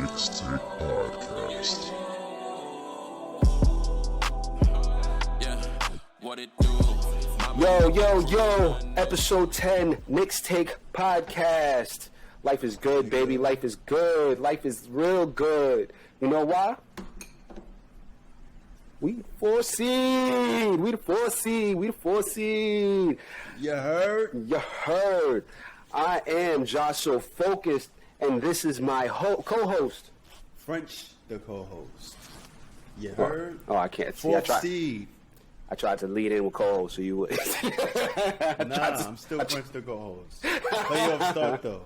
Mixtape Podcast. What it do? Yo, episode 10, Mixtape Podcast. Life is good, baby. Life is good. Life is real good. You know why? We the 4 seed. We the 4 seed. We the 4 seed. You heard? You heard. I am Josh So Focused, and this is my co-host. French, the co-host. You heard? Oh, I can't see. Fourth seed. I tried to lead in with co-host so you would. I'm still French, the co-host. Playoff start, though.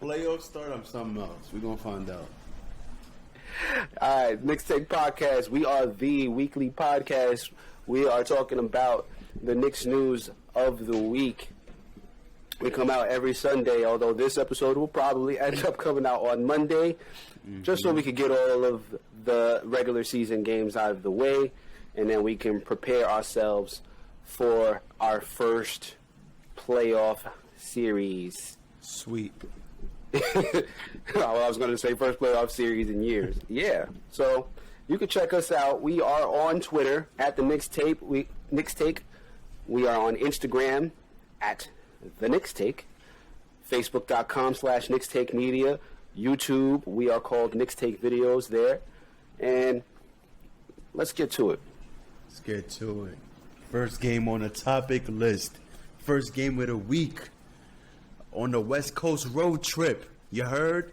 Playoff start, I'm something else. We're going to find out. All right, Mixtape Podcast. We are the weekly podcast. We are talking about the Knicks news of the week. We come out every Sunday, although this episode will probably end up coming out on Monday, just so we could get all of the regular season games out of the way, and then we can prepare ourselves for our first playoff series. Sweet. Well, I was going to say first playoff series in years. Yeah. So you can check us out. We are on Twitter at the Mixtape. Mixtape. We are on Instagram at the Mixtape. Facebook.com/Mixtape Media. YouTube. We are called Mixtape Videos there. And let's get to it. Let's get to it. First game on the topic list. First game of the week. On the West Coast road trip. You heard?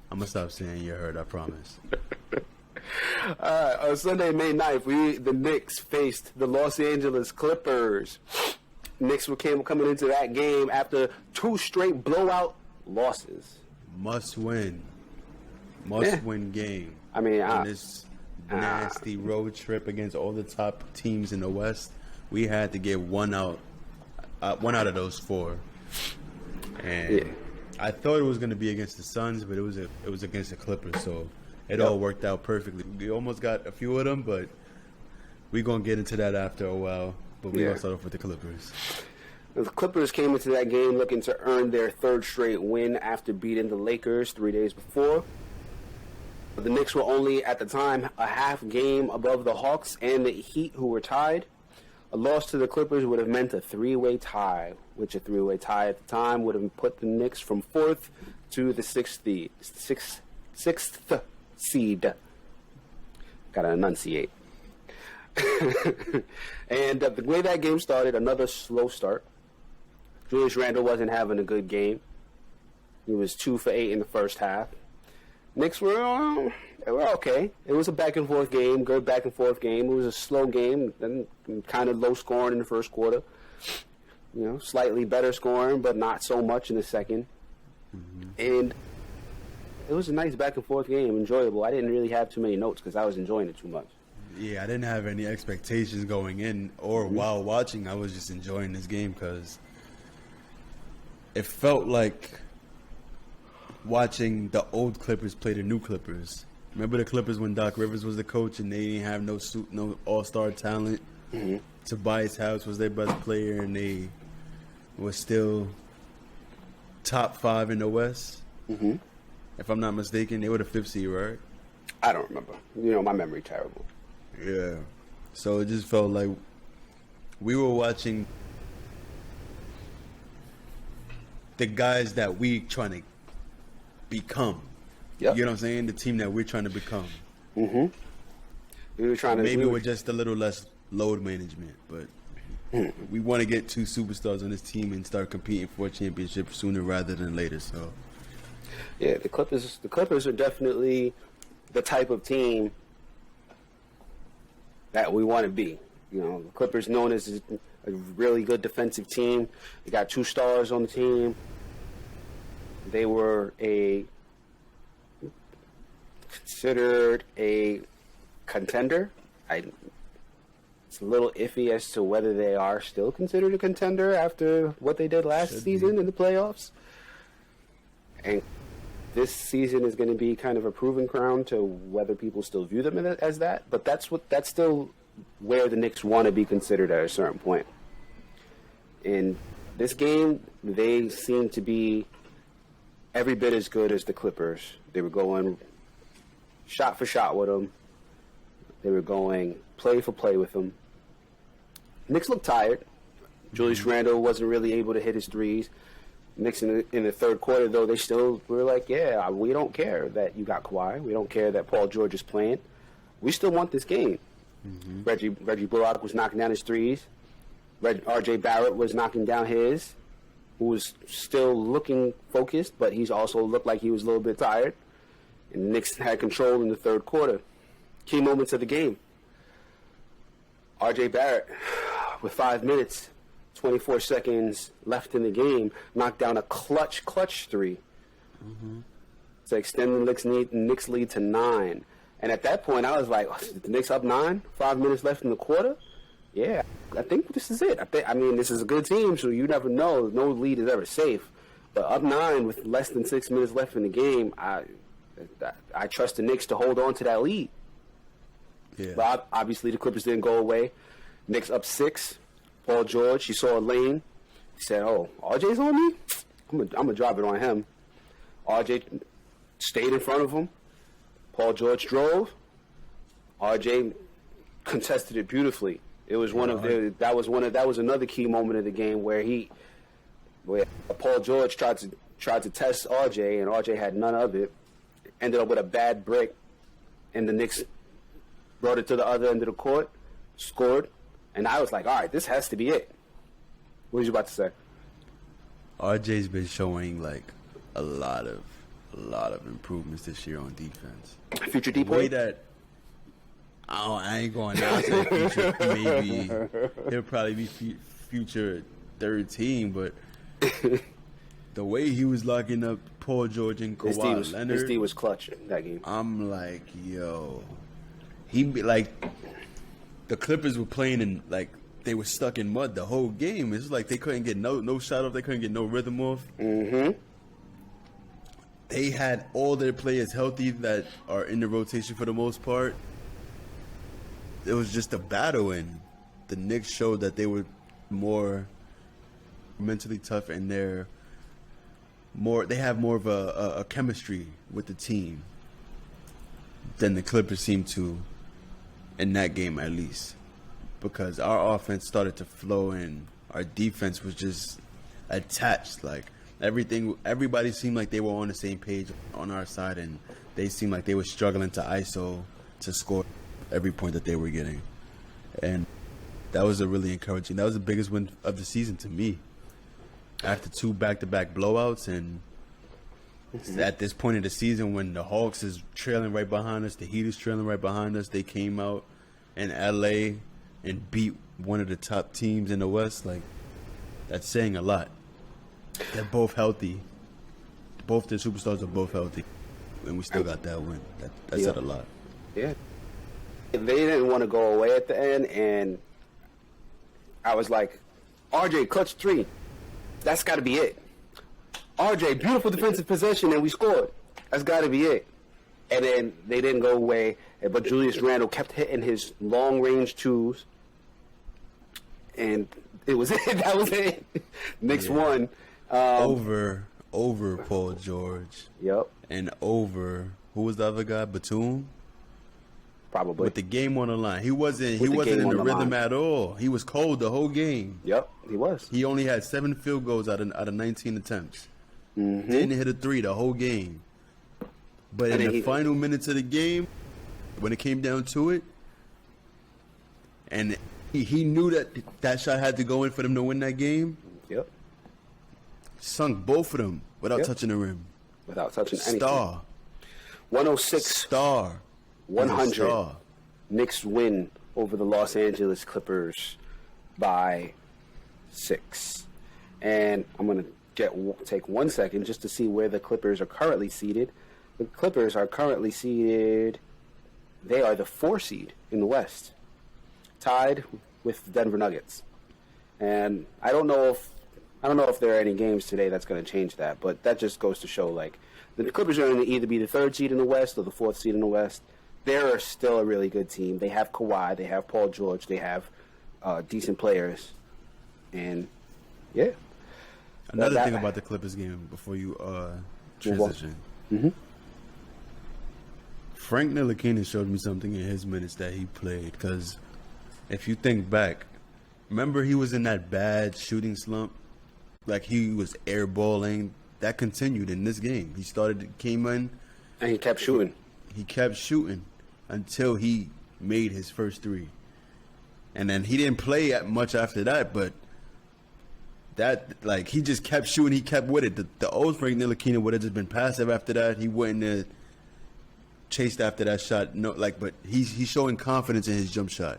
I'm going to stop saying you heard, I promise. On Sunday, May 9th, the Knicks faced the Los Angeles Clippers. Knicks coming into that game after 2 straight blowout losses. Must win game. I mean, on this nasty road trip against all the top teams in the West, we had to get one out of those 4. And yeah. I thought it was going to be against the Suns, but it was against the Clippers, so it all worked out perfectly. We almost got a few of them, but we're going to get into that after a while. But we're going to start off with the Clippers. The Clippers came into that game looking to earn their 3rd straight win after beating the Lakers 3 days before. The Knicks were only, at the time, a half game above the Hawks and the Heat, who were tied. A loss to the Clippers would have meant a 3-way tie, which a 3-way tie at the time would have put the Knicks from 4th to the 6th seed. Gotta enunciate. And the way that game started, another slow start. Julius Randle wasn't having a good game. He was 2 for 8 in the first half. Knicks were okay. It was a back-and-forth game, good back-and-forth game. It was a slow game, and kind of low scoring in the first quarter. You know, slightly better scoring, but not so much in the second. And it was a nice back-and-forth game, enjoyable. I didn't really have too many notes because I was enjoying it too much. Yeah, I didn't have any expectations going in or while watching. I was just enjoying this game because it felt like watching the old Clippers play the new Clippers. Remember the Clippers when Doc Rivers was the coach and they didn't have no all-star talent? Tobias Harris was their best player and they were still top 5 in the West. If I'm not mistaken, they were the 5th seed, right? I don't remember. You know, my memory terrible. Yeah. So it just felt like we were watching the guys that we trying to become. Yep. You know what I'm saying? The team that we're trying to become. We were trying to maybe we're just a little less load management, but we want to get 2 superstars on this team and start competing for a championship sooner rather than later. So yeah, the Clippers are definitely the type of team that we want to be. You know, the Clippers known as a really good defensive team. They got 2 stars on the team. They were considered a contender. It's a little iffy as to whether they are still considered a contender after what they did last season in the playoffs. And this season is going to be kind of a proving ground to whether people still view them as that. But that's still where the Knicks want to be considered at a certain point. In this game, they seem to be every bit as good as the Clippers. They were going shot for shot with them. They were going play for play with them. Knicks looked tired. Julius Randle wasn't really able to hit his threes. Knicks in the third quarter, though, they still were like, yeah, we don't care that you got Kawhi. We don't care that Paul George is playing. We still want this game. Reggie Bullock was knocking down his threes. R.J. Barrett was knocking down his, who was still looking focused, but he's also looked like he was a little bit tired. And the Knicks had control in the third quarter. Key moments of the game. R.J. Barrett, with 5 minutes, 24 seconds left in the game, knocked down a clutch three to extend the Knicks lead to 9. And at that point, I was like, the Knicks up 9, 5 minutes left in the quarter? Yeah, I think this is it. I mean, this is a good team, so you never know. No lead is ever safe. But up 9 with less than 6 minutes left in the game, I trust the Knicks to hold on to that lead. Yeah. But obviously the Clippers didn't go away. Knicks up 6. Paul George, he saw a lane. He said, oh, RJ's on me? I'm gonna drop it on him. RJ stayed in front of him. Paul George drove. RJ contested it beautifully. It was that was another key moment of the game where Paul George tried to test RJ, and RJ had none of it. Ended up with a bad break, and the Knicks brought it to the other end of the court, scored, and I was like, all right, this has to be it. What was you about to say? RJ's been showing like a lot of improvements this year on defense. Future deep way that I ain't going to say future. Maybe he'll probably be future third team, but the way he was locking up Paul George and Kawhi Leonard, his D was clutch in that game. I'm like, yo, he be like, the Clippers were playing in like they were stuck in mud the whole game. It's like they couldn't get no shot off, they couldn't get no rhythm off. They had all their players healthy that are in the rotation for the most part. It was just a battle, and the Knicks showed that they were more mentally tough, and they have more of a chemistry with the team than the Clippers seemed to in that game, at least, because our offense started to flow and our defense was just attached. Like everybody seemed like they were on the same page on our side, and they seemed like they were struggling to ISO to score every point that they were getting. And that was a really encouraging. That was the biggest win of the season to me. After 2 back-to-back blowouts, and at this point in the season when the Hawks is trailing right behind us, the Heat is trailing right behind us, they came out in LA and beat one of the top teams in the West. Like, that's saying a lot. They're both healthy. Both their superstars are both healthy, and we still got that win. That said a lot. Yeah. They didn't want to go away at the end, and I was like, RJ, clutch 3. That's got to be it. RJ, beautiful defensive possession, and we scored. That's got to be it. And then they didn't go away, but Julius Randle kept hitting his long-range twos, and it was it. That was it. Knicks won. Over Paul George. Yep. And over, who was the other guy? Batum? Probably. With the game on the line. He wasn't in the rhythm at all. He was cold the whole game. Yep, he was. He only had 7 field goals out of 19 attempts. Didn't hit a 3 the whole game. But in the final minutes of the game, when it came down to it, and he knew that shot had to go in for them to win that game. Yep. Sunk both of them without touching the rim. Without touching anything. Star. 106. Star. 100. Knicks win over the Los Angeles Clippers by 6. And I'm going to take 1 second just to see where the Clippers are currently seated. The Clippers are currently seated, they are the 4 seed in the West, tied with the Denver Nuggets. And I don't know if there are any games today that's going to change that, but that just goes to show, like, the Clippers are going to either be the 3rd seed in the West or the 4th seed in the West. They're still a really good team. They have Kawhi, they have Paul George, they have decent players. And, yeah. Another thing about the Clippers game before you transition. Mm-hmm. Frank Ntilikina showed me something in his minutes that he played. Because if you think back, remember he was in that bad shooting slump? Like he was airballing. That continued in this game. Came in. And he kept shooting. He kept shooting until he made his first three. And then he didn't play much after that, but he just kept shooting. He kept with it. The old Frank Ntilikina would have just been passive after that. He wouldn't chased after that shot. But he's showing confidence in his jump shot.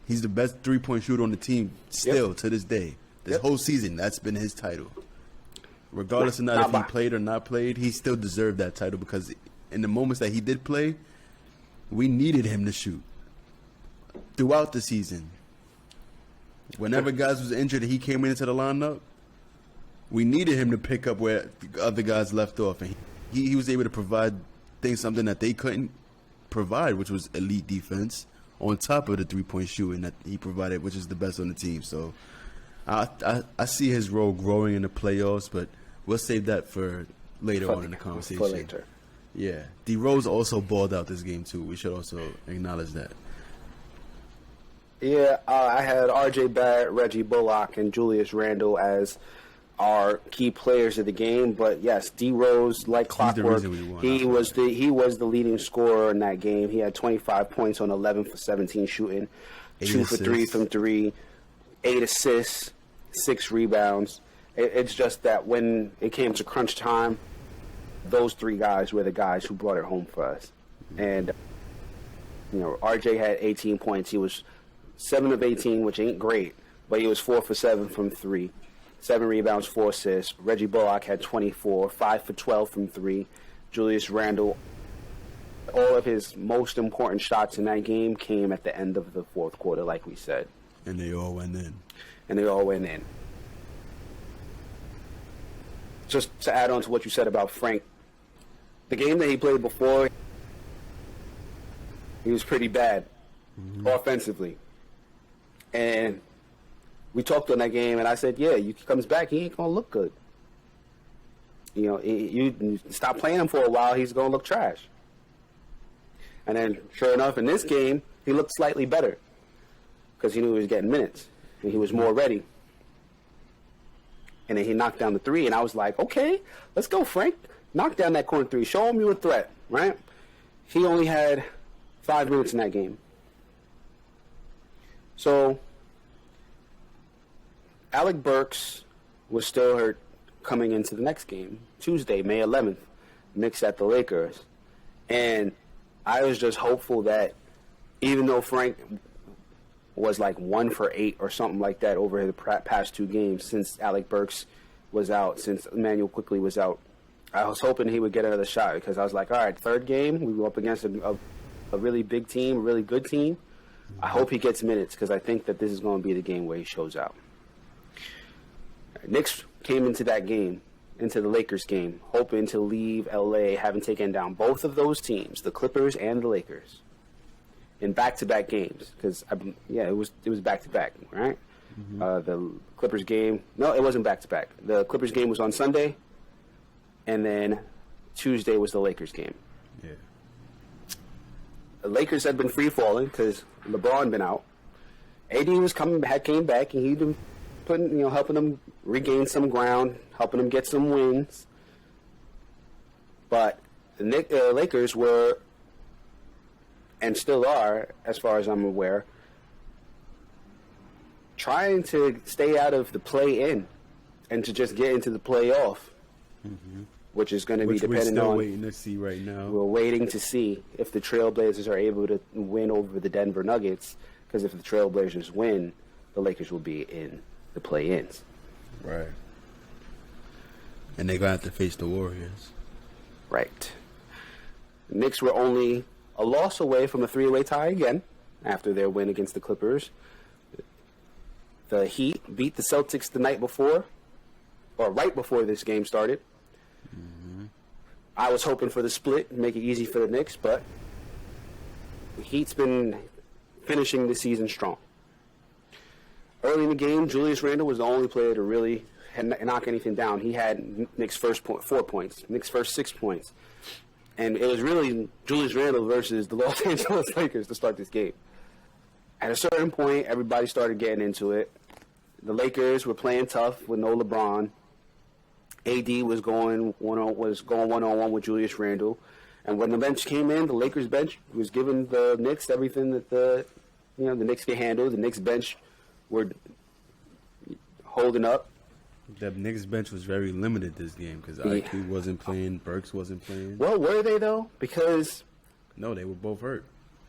He's the best 3-point shooter on the team still to this day. This whole season, that's been his title. Regardless of if he played or not played, he still deserved that title because in the moments that he did play, we needed him to shoot throughout the season. Whenever guys was injured and he came into the lineup, we needed him to pick up where the other guys left off. And he was able to provide something that they couldn't provide, which was elite defense on top of the 3-point shooting that he provided, which is the best on the team. So I see his role growing in the playoffs, but we'll save that for later on in the conversation. For later. Yeah. D Rose also balled out this game too. We should also acknowledge that. Yeah, I had R.J. Barrett, Reggie Bullock, and Julius Randle as our key players of the game. But yes, D Rose, like clockwork, he was the leading scorer in that game. He had 25 points on 11 for 17 shooting, 2 for 3 from 3, 8 assists, 6 rebounds. It's just that when it came to crunch time, those 3 guys were the guys who brought it home for us. And RJ had 18 points. He was 7 of 18, which ain't great, but he was 4 for 7 from 3. 7 rebounds, 4 assists. Reggie Bullock had 24, 5 for 12 from 3. Julius Randle, all of his most important shots in that game came at the end of the fourth quarter, like we said. And they all went in. Just to add on to what you said about Frank, the game that he played before, he was pretty bad offensively. And we talked on that game, and I said, he comes back, he ain't going to look good. You stop playing him for a while, he's going to look trash. And then, sure enough, in this game, he looked slightly better because he knew he was getting minutes, and he was more ready. And then he knocked down the 3, and I was like, okay, let's go, Frank. Knock down that corner 3. Show him you're a threat, right? He only had 5 minutes in that game. So, Alec Burks was still hurt coming into the next game, Tuesday, May 11th, Knicks at the Lakers. And I was just hopeful that even though Frank was like 1 for 8 or something like that over the past 2 games since Alec Burks was out, since Emmanuel Quickley was out, I was hoping he would get another shot because I was like, all right, 3rd game, we go up against a really big team, a really good team. I hope he gets minutes because I think that this is going to be the game where he shows out. Knicks came into that game, into the Lakers game, hoping to leave L.A. having taken down both of those teams, the Clippers and the Lakers, in back-to-back games. Because, it was back-to-back, right? The Clippers game, no, it wasn't back-to-back. The Clippers game was on Sunday, and then Tuesday was the Lakers game. Yeah. The Lakers had been free-falling because LeBron been out. AD came back, and he'd been helping them regain some ground, helping them get some wins. But the Lakers were, and still are, as far as I'm aware, trying to stay out of the play-in and to just get into the playoff, which is going to be dependent on. We're still waiting to see right now. We're waiting to see if the Trailblazers are able to win over the Denver Nuggets, because if the Trailblazers win, the Lakers will be in the play-ins. Right. And they're going to have to face the Warriors. Right. The Knicks were only a loss away from a 3-way tie again after their win against the Clippers. The Heat beat the Celtics the night before, or right before this game started. I was hoping for the split and make it easy for the Knicks, but the Heat's been finishing the season strong. Early in the game, Julius Randle was the only player to really knock anything down. He had Knicks' first 4 points, Knicks' first 6 points. And it was really Julius Randle versus the Los Angeles Lakers to start this game. At a certain point, everybody started getting into it. The Lakers were playing tough with no LeBron. AD was going one-on-one with Julius Randle. And when the bench came in, the Lakers bench was giving the Knicks everything that the Knicks could handle. The Knicks bench were holding up. The Knicks bench was very limited this game because IQ wasn't playing, Burks wasn't playing. Well, were they though? Because no, they were both hurt.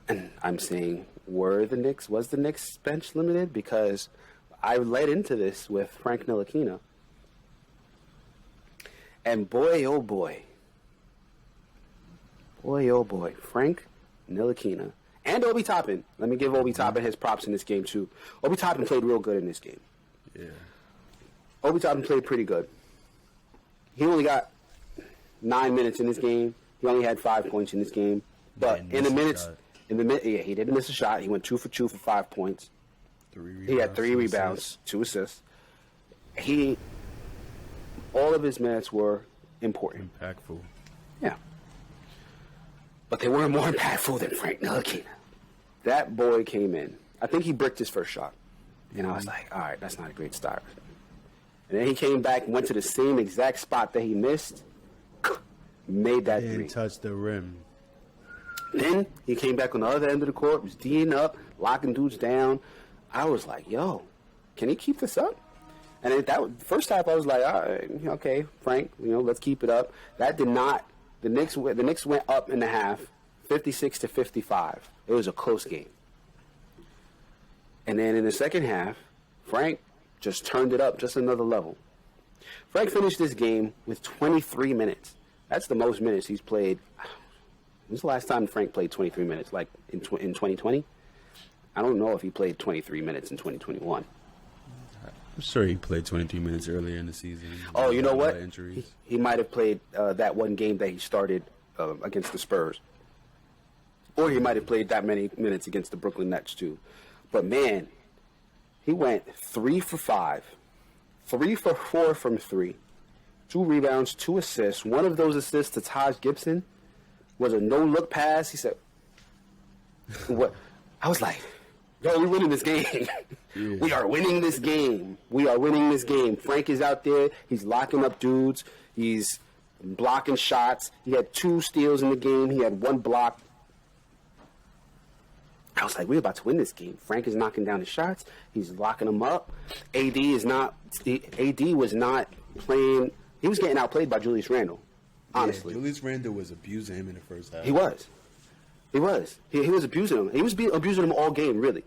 And I'm saying, was the Knicks bench limited? Because I led into this with Frank Ntilikina. And boy, oh boy, Frank Ntilikina and Obi Toppin. Let me give Obi Toppin his props in this game too. Obi Toppin played real good in this game. Yeah. Obi Toppin played pretty good. He only got 9 minutes in this game. He only had 5 points in this game. But he didn't miss a shot. He went 2 for 2 for 5 points. He had 3 rebounds, 2 assists. All of his minutes were important. Impactful. Yeah. But they weren't more impactful than Frank Ntilikina. That boy came in. I think he bricked his first shot. And I was like, all right, that's not a great start. And then he came back and went to the same exact spot that he missed. Made that three. Didn't touch the rim. Then he came back on the other end of the court, was D'ing up, locking dudes down. I was like, yo, can he keep this up? And first half, I was like, all right, okay, Frank, let's keep it up. That did not. The Knicks went up in the half, 56-55. It was a close game. And then in the second half, Frank just turned it up just another level. Frank finished this game with 23 minutes. That's the most minutes he's played. When's the last time Frank played 23 minutes? Like in 2020? I don't know if he played 23 minutes in 2021. I'm sure he played 23 minutes earlier in the season. Oh, you know what? Injuries. He might have played that one game that he started against the Spurs. Or he might have played that many minutes against the Brooklyn Nets, too. But, man, he went 3 for 5. 3 for 4 from 3. 2 rebounds, 2 assists. One of those assists to Taj Gibson was a no-look pass. He said, "What?" I was like, yo, we're winning this game. Yeah. We are winning this game. Frank is out there. He's locking up dudes. He's blocking shots. He had 2 steals in the game. He had 1 block. I was like, we're about to win this game. Frank is knocking down the shots. He's locking them up. AD was not playing. He was getting outplayed by Julius Randle, honestly. Yeah, Julius Randle was abusing him in the first half. He was. He was abusing him. He was abusing him all game, really.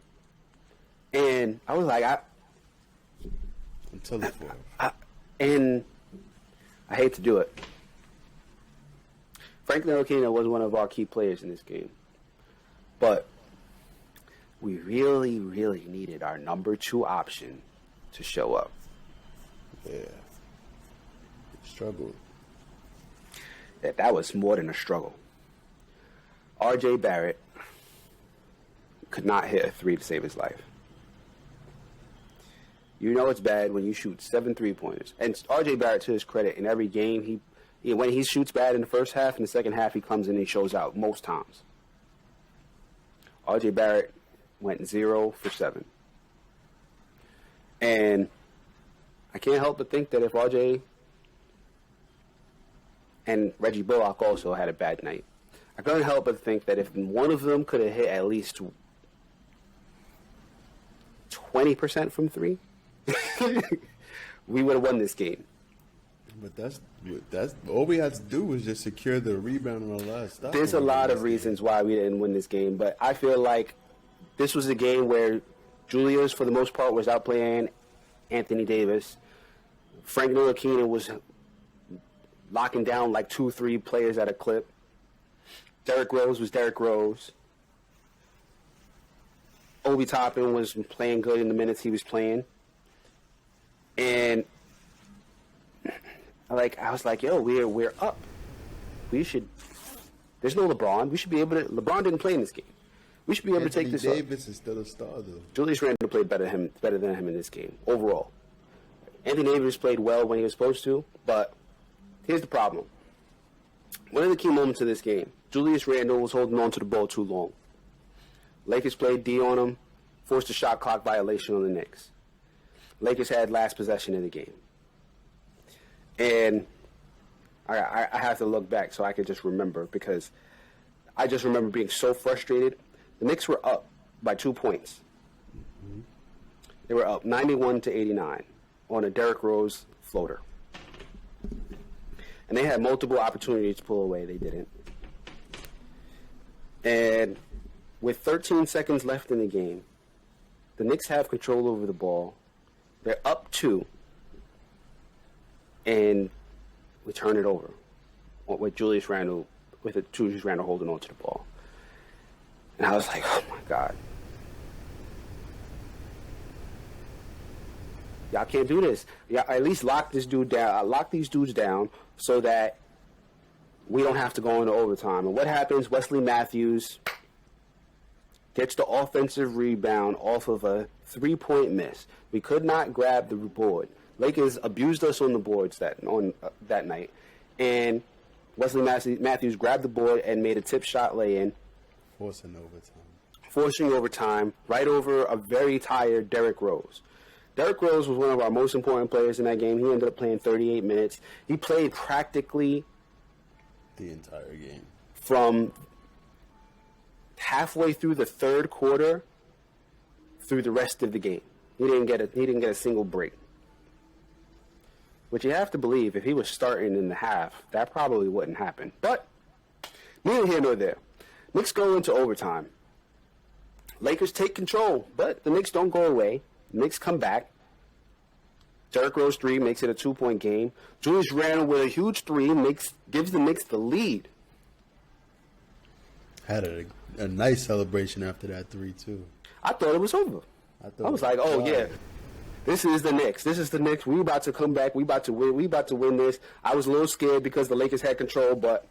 And I was like, until the fourth. And I hate to do it. Frank Ntilikina was one of our key players in this game. But we really, really needed our number 2 option to show up. Yeah. Struggled. That was more than a struggle. R.J. Barrett could not hit a 3 to save his life. You know it's bad when you shoot 7 3-pointers. And R.J. Barrett, to his credit, in every game, when he shoots bad in the first half, in the second half, he comes in and he shows out most times. R.J. Barrett went 0 for 7. And I can't help but think that if R.J. and Reggie Bullock also had a bad night, I couldn't help but think that if one of them could have hit at least 20% from 3, we would have won this game. But that's all we had to do was just secure the rebound on the last stop. There's a lot of reasons why we didn't win this game, but I feel like this was a game where Julius, for the most part, was outplaying Anthony Davis. Frank Ntilikina was locking down like 2-3 players at a clip. Derrick Rose was Derrick Rose. Obi Toppin was playing good in the minutes he was playing. And I was like, yo, we're up. We should. There's no LeBron. We should be able to. LeBron didn't play in this game. We should be able to take this. Davis is still a star, though. Julius Randle played better than him in this game overall. Anthony Davis played well when he was supposed to, but here's the problem. One of the key moments of this game, Julius Randle was holding on to the ball too long. Lakers played D on him, forced a shot clock violation on the Knicks. Lakers had last possession of the game. And I have to look back so I can just remember, because I just remember being so frustrated. The Knicks were up by 2 points. They were up 91-89 on a Derrick Rose floater. And they had multiple opportunities to pull away. They didn't. And with 13 seconds left in the game, the Knicks have control over the ball. They're up 2. And we turn it over with Julius Randle holding on to the ball. And I was like, oh my God. Y'all can't do this. Yeah, at least lock this dude down. Lock these dudes down so that we don't have to go into overtime. And what happens? Wesley Matthews gets the offensive rebound off of a 3-point miss. We could not grab the board. Lakers abused us on the boards that night, and Wesley Matthews grabbed the board and made a tip shot lay-in, forcing overtime right over a very tired Derrick Rose. Derrick Rose was one of our most important players in that game. He ended up playing 38 minutes. He played practically the entire game from halfway through the third quarter through the rest of the game. He didn't get a single break. Which you have to believe, if he was starting in the half, that probably wouldn't happen. But neither here nor there. Knicks go into overtime. Lakers take control, but the Knicks don't go away. Knicks come back. Derrick Rose 3 makes it a 2-point game. Julius Randle with a huge 3 gives the Knicks the lead. Had a nice celebration after that 3 too. I thought it was over. I was like, oh yeah, this is the Knicks. This is the Knicks. We about to come back. We about to win. We about to win this. I was a little scared because the Lakers had control, but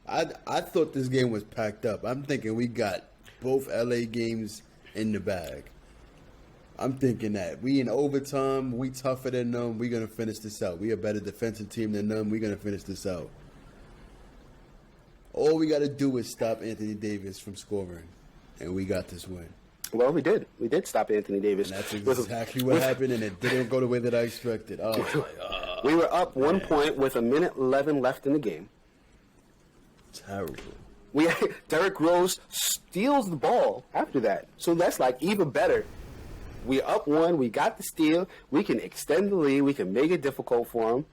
I thought this game was packed up. I'm thinking we got both LA games in the bag. I'm thinking that we in overtime, we tougher than them, we're going to finish this out. We a better defensive team than them, we're going to finish this out. All we got to do is stop Anthony Davis from scoring, and we got this win. Well, we did. We did stop Anthony Davis. And that's exactly what happened, and it didn't go the way that I expected. I was like, we were up 1 point with 1:11 left in the game. Terrible. Derrick Rose steals the ball after that. So that's like even better. We're up 1. We got the steal. We can extend the lead. We can make it difficult for him.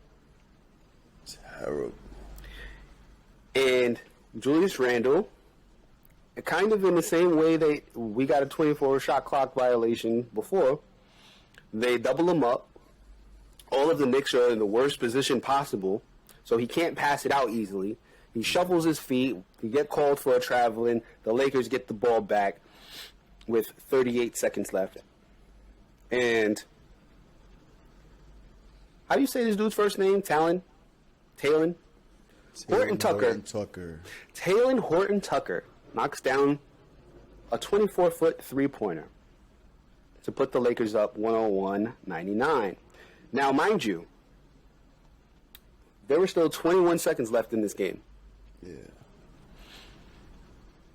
Terrible. And Julius Randle, kind of in the same way we got a 24-shot clock violation before, they double him up. All of the Knicks are in the worst position possible, so he can't pass it out easily. He shuffles his feet. He get called for a traveling. The Lakers get the ball back with 38 seconds left. And how do you say this dude's first name? Talon? Horton Tucker. Talon Horton Tucker knocks down a 24-foot three-pointer to put the Lakers up 101-99. Now, mind you, there were still 21 seconds left in this game. Yeah.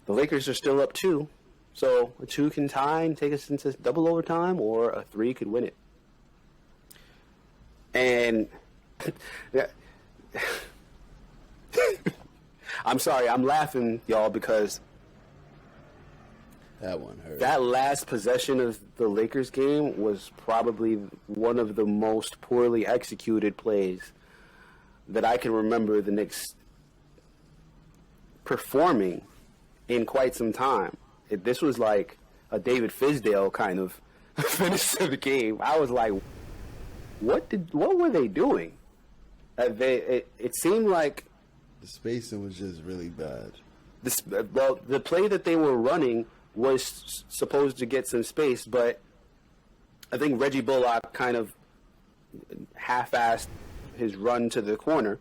The Lakers are still up 2. So a 2 can tie and take us into double overtime, or a 3 could win it. And I'm sorry, I'm laughing, y'all, because that one hurt. That last possession of the Lakers game was probably one of the most poorly executed plays that I can remember the Knicks performing in quite some time. This was like a David Fizdale kind of finish to the game. I was like, what were they doing? It seemed like the spacing was just really bad. The play that they were running was supposed to get some space, but I think Reggie Bullock kind of half-assed his run to the corner.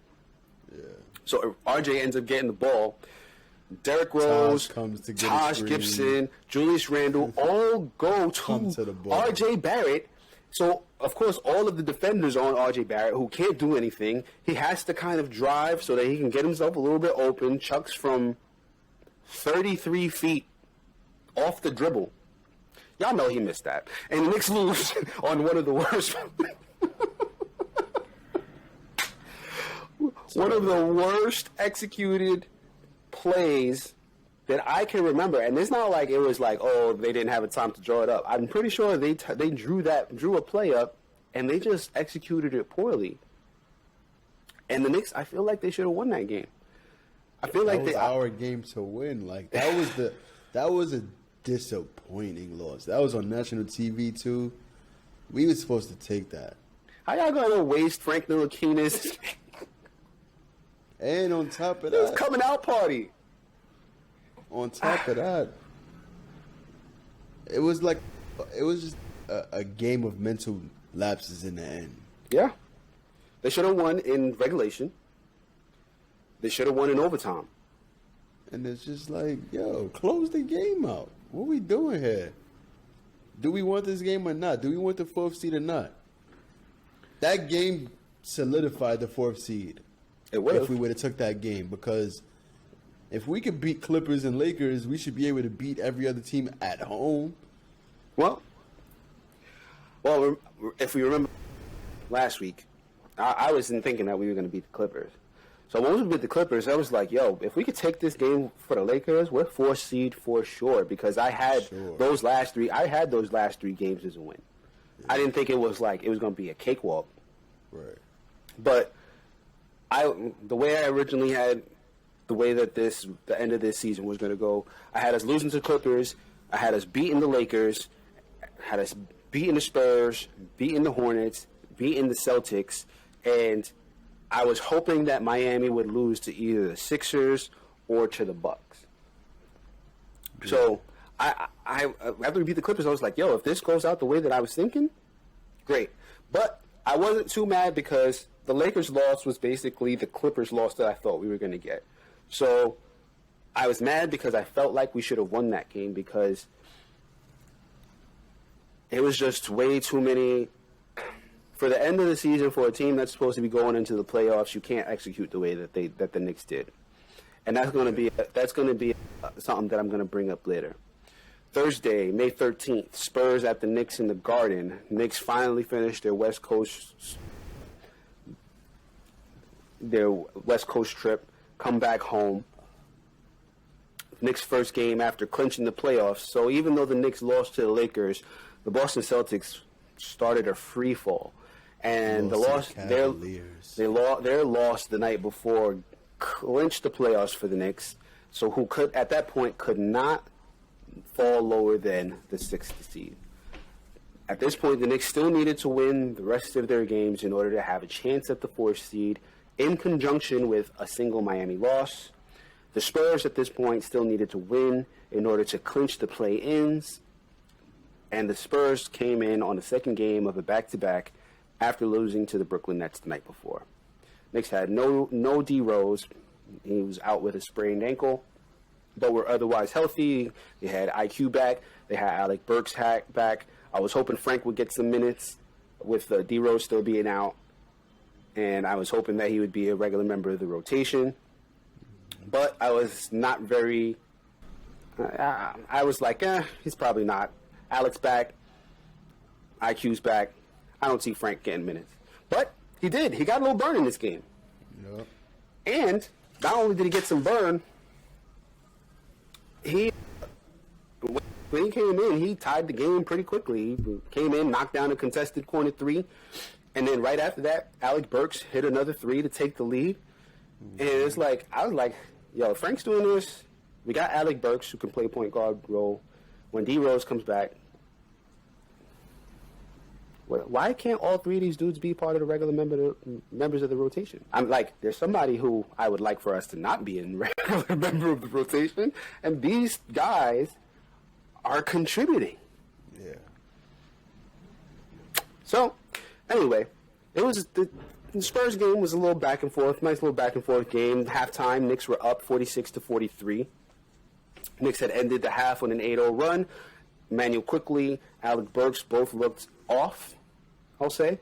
Yeah. So RJ ends up getting the ball. Derrick Rose, Taj Gibson, Julius Randle all go to the ball. RJ Barrett. So of course, all of the defenders are on R.J. Barrett, who can't do anything. He has to kind of drive so that he can get himself a little bit open. Chucks from 33 feet off the dribble. Y'all know he missed that. And the Knicks lose on one of the worst... one of the worst executed plays that I can remember, and it's not like it was like, oh, they didn't have a time to draw it up. I'm pretty sure they drew a play up, and they just executed it poorly. And the Knicks, I feel like they should have won that game. I feel like that was our game to win. Like that was a disappointing loss. That was on national TV too. We were supposed to take that. How y'all gonna waste Frank Ntilikina's and on top of it was that, coming out party. On top of that, it was just a game of mental lapses in the end. Yeah. They should have won in regulation. They should have won in overtime. And it's just like, yo, close the game out. What we doing here? Do we want this game or not? Do we want the 4th seed or not? That game solidified the 4th seed. It would have. If we would have took that game, because if we could beat Clippers and Lakers, we should be able to beat every other team at home. Well, if we remember last week, I wasn't thinking that we were going to beat the Clippers. So when we beat the Clippers, I was like, yo, if we could take this game for the Lakers, we're 4th seed for sure, because I had those last 3 games as a win. Yeah. I didn't think it was going to be a cakewalk. Right. But the way I originally had the way that the end of this season was going to go, I had us losing to the Clippers, I had us beating the Lakers, had us beating the Spurs, beating the Hornets, beating the Celtics, and I was hoping that Miami would lose to either the Sixers or to the Bucks. Yeah. So I after we beat the Clippers, I was like, yo, if this goes out the way that I was thinking, great. But I wasn't too mad, because the Lakers' loss was basically the Clippers' loss that I thought we were going to get. So I was mad because I felt like we should have won that game, because it was just way too many. For the end of the season, for a team that's supposed to be going into the playoffs, you can't execute the way that the Knicks did, and that's going to be something that I'm going to bring up later. Thursday, May 13th, Spurs at the Knicks in the Garden. Knicks finally finished their West Coast trip, come back home. Knicks' first game after clinching the playoffs. So even though the Knicks lost to the Lakers, the Boston Celtics started a free fall. And their loss the night before clinched the playoffs for the Knicks, so who could at that point could not fall lower than the 6th seed. At this point, the Knicks still needed to win the rest of their games in order to have a chance at the 4th seed, in conjunction with a single Miami loss. The Spurs at this point still needed to win in order to clinch the play-ins, and the Spurs came in on the second game of a back-to-back after losing to the Brooklyn Nets the night before. Knicks had no D Rose. He was out with a sprained ankle, but were otherwise healthy. They had IQ back. They had Alec Burks back. I was hoping Frank would get some minutes with D Rose still being out, and I was hoping that he would be a regular member of the rotation. But I was not very... I was like, he's probably not. Alec's back. IQ's back. I don't see Frank getting minutes. But he did. He got a little burn in this game. Yep. And not only did he get some burn, when he came in, he tied the game pretty quickly. He came in, knocked down a contested corner 3, and then right after that, Alec Burks hit another 3 to take the lead. And it's like, I was like, yo, Frank's doing this. We got Alec Burks, who can play point guard role. When D Rose comes back, why can't all 3 of these dudes be part of the regular members of the rotation? I'm like, there's somebody who I would like for us to not be in regular member of the rotation, and these guys are contributing. Yeah. So, anyway, it was the Spurs game was a little back and forth, nice little back and forth game. Halftime, Knicks were up 46-43. Knicks had ended the half on an 8-0 run. Emmanuel Quickly, Alec Burks both looked off. I'll say.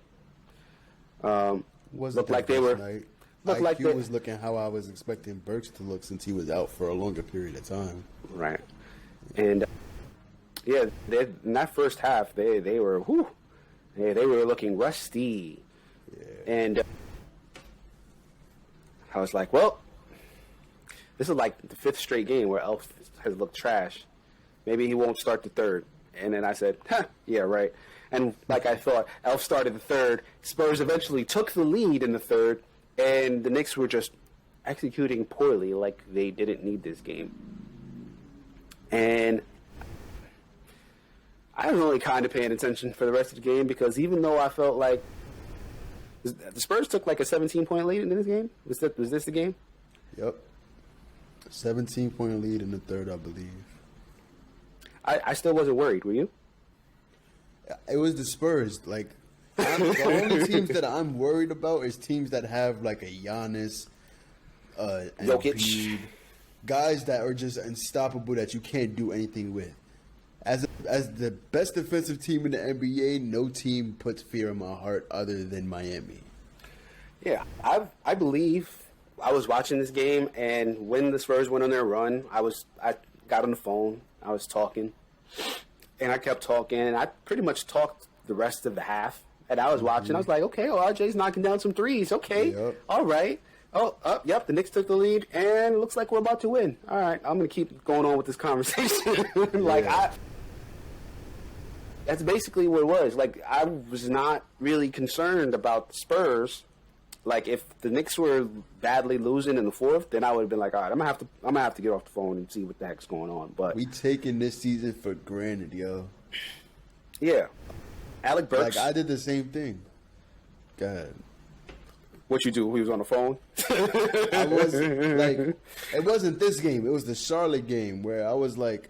Wasn't Looked like that they were. first night. Looked IQ like they was looking how I was expecting Burks to look since he was out for a longer period of time. Right. And in that first half, they were they were looking rusty. Yeah. And I was like, well, this is like the 5th straight game where Elf has looked trash. Maybe he won't start the 3rd. And then I said, yeah, right. And like I thought, Elf started the 3rd. Spurs eventually took the lead in the 3rd, and the Knicks were just executing poorly, like they didn't need this game. And I was only kind of paying attention for the rest of the game because even though I felt like the Spurs took like a 17-point lead in this game, was this the game? Yep. 17-point lead in the 3rd, I believe. I still wasn't worried. Were you? It was the Spurs. Like, the only teams that I'm worried about is teams that have like a Giannis, Jokic. Embiid, guys that are just unstoppable that you can't do anything with. As the best defensive team in the NBA, no team puts fear in my heart other than Miami. Yeah, I believe I was watching this game, and when the Spurs went on their run, I got on the phone, I was talking, and I kept talking, and I pretty much talked the rest of the half. And I was watching, I was like, okay, well, RJ's knocking down some threes. Okay, Yep. All right. Yep, the Knicks took the lead, and it looks like we're about to win. All right, I'm going to keep going on with this conversation. That's basically what it was. Like, I was not really concerned about the Spurs. Like, if the Knicks were badly losing in the 4th, then I would have been like, all right, I'm gonna have to get off the phone and see what the heck's going on. But We taking this season for granted, yo. yeah, Alec Burks. Like, I did the same thing. Go ahead. What you do? He was on the phone. I was like, it wasn't this game. It was the Charlotte game where I was like,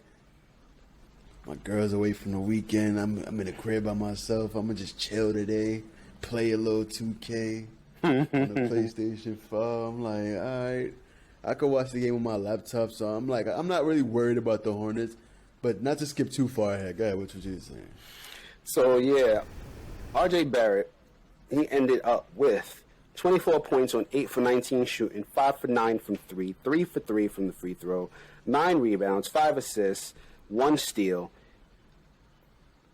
my girl's away from the weekend. I'm in the crib by myself. I'm gonna just chill today, play a little 2K on the PlayStation 5. I'm like, all right, I could watch the game on my laptop. So I'm like, I'm not really worried about the Hornets, but not to skip too far ahead. Go ahead, what you saying? So yeah, RJ Barrett, he ended up with 24 points on 8 for 19 shooting, 5 for 9 from 3, 3 for 3 from the free throw, 9 rebounds, 5 assists, 1 steal.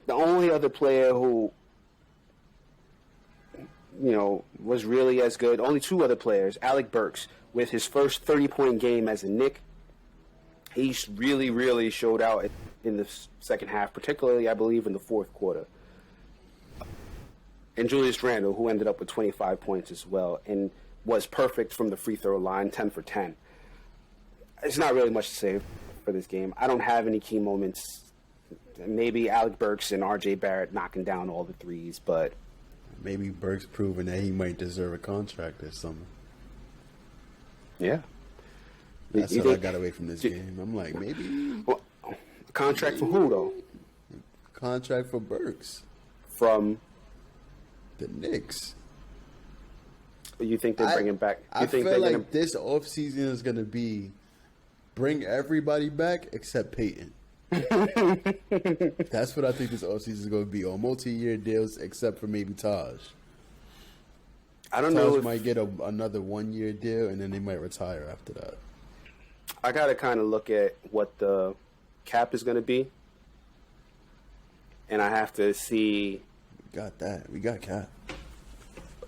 The only other player who, was really as good, only 2 other players, Alec Burks, with his first 30-point game as a Knick. He really, really showed out in the second half, particularly, I believe, in the 4th quarter. And Julius Randle, who ended up with 25 points as well, and was perfect from the free throw line, 10 for 10. It's not really much to say for this game. I don't have any key moments. Maybe Alec Burks and RJ Barrett knocking down all the threes, but Maybe Burks proving that he might deserve a contract this summer. yeah. That's what I got away from this game. I'm like, maybe Well, a contract for who, though? contract for Burks, From, the Knicks. you think they bring him back? You I think feel they're like gonna, this offseason is going to be bring everybody back except Peyton. That's what I think this offseason is going to be, on multi-year deals except for maybe Taj. I don't know Taj if, might get another 1-year deal, and then they might retire after that. I got to kind of look at what the cap is going to be, and I have to see. We got that. We got cap.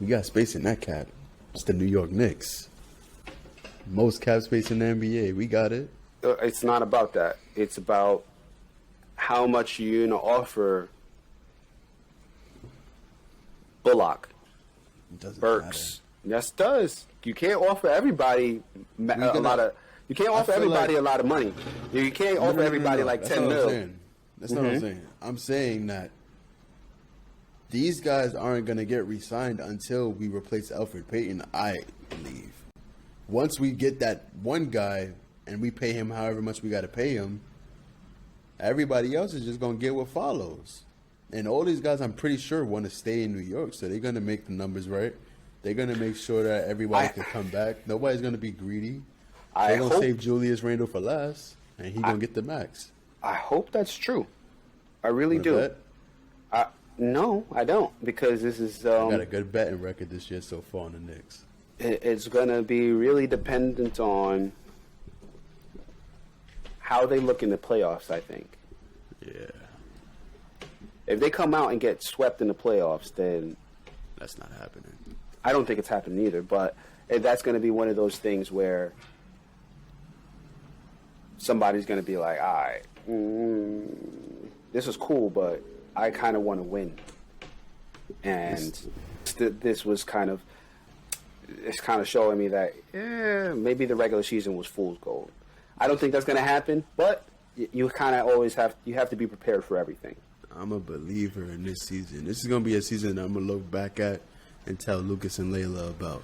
We got space in that cap. It's the New York Knicks. Most cap space in the NBA. We got it. It's not about that. It's about how much you're going to offer Bullock, It doesn't Burks. Yes, it does. You can't offer everybody a lot of. You can't offer feel everybody like- a lot of money. You can't offer everybody like That's 10 not what I'm mil. saying. That's not what I'm saying. I'm saying that these guys aren't going to get re-signed until we replace Elfrid Payton, I believe. Once we get that one guy and we pay him however much we got to pay him, everybody else is just going to get what follows. And all these guys, I'm pretty sure, want to stay in New York, so they're going to make the numbers right. They're going to make sure that everybody can come back. Nobody's going to be greedy. They're going to save Julius Randle for last, and he's going to get the max. I hope that's true. I really Wanna do. bet? No, I don't, because this is I got a good betting record this year so far on the Knicks. it's going to be really dependent on how they look in the playoffs, I think. Yeah. If they come out and get swept in the playoffs, then That's not happening. I don't think it's happening either, but that's going to be one of those things where somebody's going to be like, all right, this is cool, but I kind of want to win. And this was it's kind of showing me that maybe the regular season was fool's gold. I don't think that's going to happen, but you kind of always have to be prepared for everything. I'm a believer in this season. This is going to be a season that I'm going to look back at and tell Lucas and Layla about.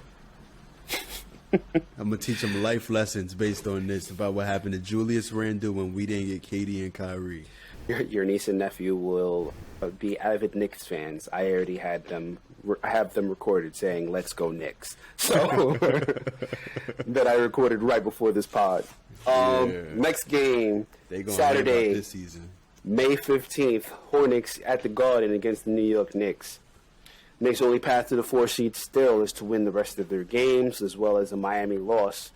I'm going to teach them life lessons based on this, about what happened to Julius Randle when we didn't get Katie and Kyrie. Your niece and nephew will be avid Knicks fans. I already had them. I have them recorded saying "Let's go Knicks." So that I recorded right before this pod. Next game, Saturday, this season. May 15th, Hornets at the Garden against the New York Knicks. Knicks' only path to the 4 seed still is to win the rest of their games, as well as a Miami loss.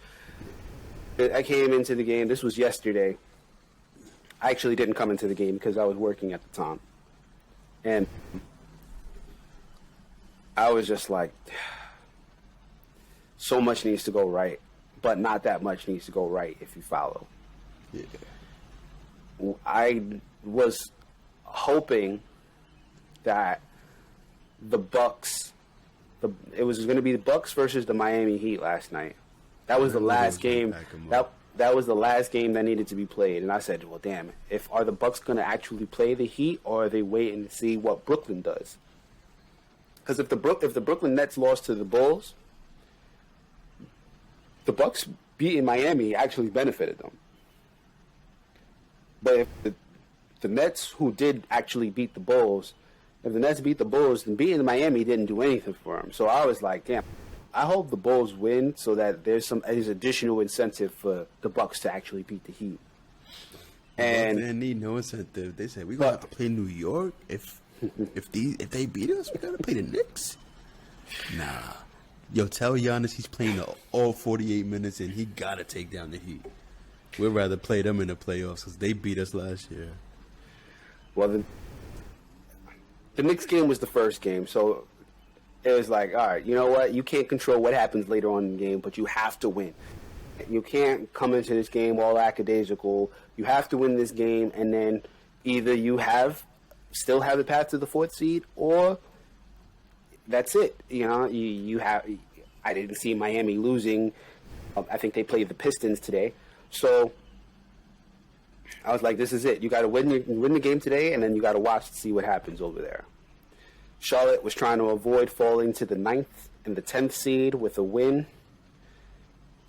I came into the game. This was yesterday. I actually didn't come into the game because I was working at the time. And I was just like, so much needs to go right, but not that much needs to go right if you follow. Yeah. I was hoping that the Bucks, it was going to be the Bucks versus the Miami Heat last night. That was the last game. That was the last game that needed to be played, and I said, "Well, damn! Are the Bucks going to actually play the Heat, or are they waiting to see what Brooklyn does?" Because if the Brooklyn Nets lost to the Bulls, the Bucks beating Miami actually benefited them. But if the Nets, who did actually beat the Bulls, if the Nets beat the Bulls, then beating Miami didn't do anything for them. So I was like, damn. I hope the Bulls win so that there's additional incentive for the Bucks to actually beat the Heat. And they need no incentive. They said we're gonna have to play New York. If they beat us, we gotta play the Knicks. Nah. Yo, tell Giannis he's playing all 48 minutes and he gotta take down the Heat. We'd rather play them in the playoffs because they beat us last year. Well, the Knicks game was the first game, so it was like, all right, you know what? You can't control what happens later on in the game, but you have to win. You can't come into this game all lackadaisical. You have to win this game, and then either you still have the path to the 4th seed, or that's it. You know, you have. I didn't see Miami losing. I think they played the Pistons today, so I was like, this is it. You got to win the game today, and then you got to watch to see what happens over there. Charlotte was trying to avoid falling to the 9th and the 10th seed with a win.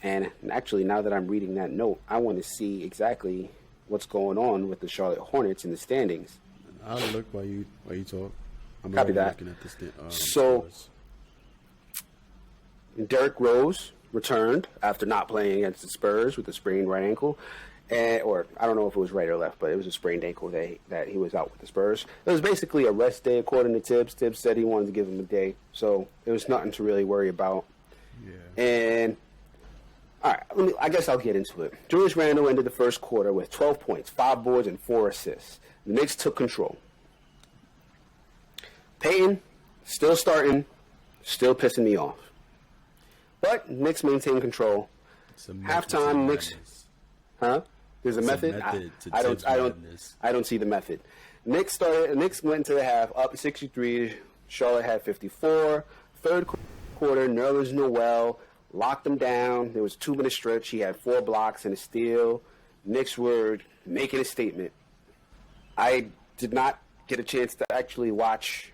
And actually, now that I'm reading that note, I want to see exactly what's going on with the Charlotte Hornets in the standings. I'll look while you talk. I'm Copy that. Looking at the so, Derrick Rose returned after not playing against the Spurs with a sprained right ankle. Or I don't know if it was right or left, but it was a sprained ankle that he was out with the Spurs. It was basically a rest day, according to Tibbs. Tibbs said he wanted to give him a day, so it was nothing to really worry about. Yeah. And all right, I guess I'll get into it. Julius Randle ended the first quarter with 12 points, 5 boards, and 4 assists. The Knicks took control. Payton still starting, still pissing me off, but Knicks maintain control. Halftime, Knicks. Huh? There's a method. I don't see the method. Knicks went into the half up 63. Charlotte had 54. Third quarter, Nerlens Noel locked them down. There was a 2-minute stretch. He had 4 blocks and a steal. Knicks were making a statement. I did not get a chance to actually watch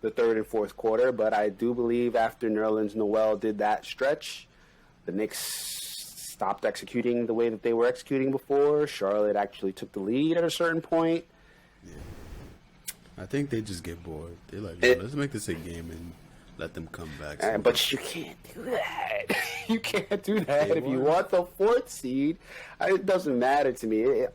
the third and fourth quarter, but I do believe after Nerlens Noel did that stretch, the Knicks stopped executing the way that they were executing before. Charlotte actually took the lead at a certain point. Yeah. I think they just get bored. They're like, let's make this a game and let them come back. But you can't do that. You can't do that if you want the 4th seed. It doesn't matter to me.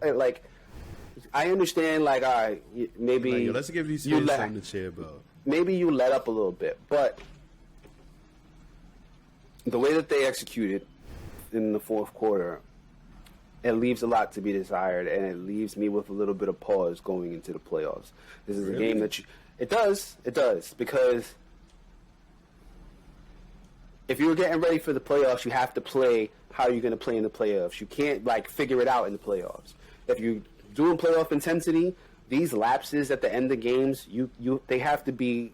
I understand. Like, all right, maybe Like, yo, let's give these fans something to cheer about. Maybe you let up a little bit, but the way that they executed in the fourth quarter, it leaves a lot to be desired, and it leaves me with a little bit of pause going into the playoffs. This is a game that it does, because if you're getting ready for the playoffs, you have to play how you're going to play in the playoffs. You can't like figure it out in the playoffs. If you're doing playoff intensity, these lapses at the end of games, they have to be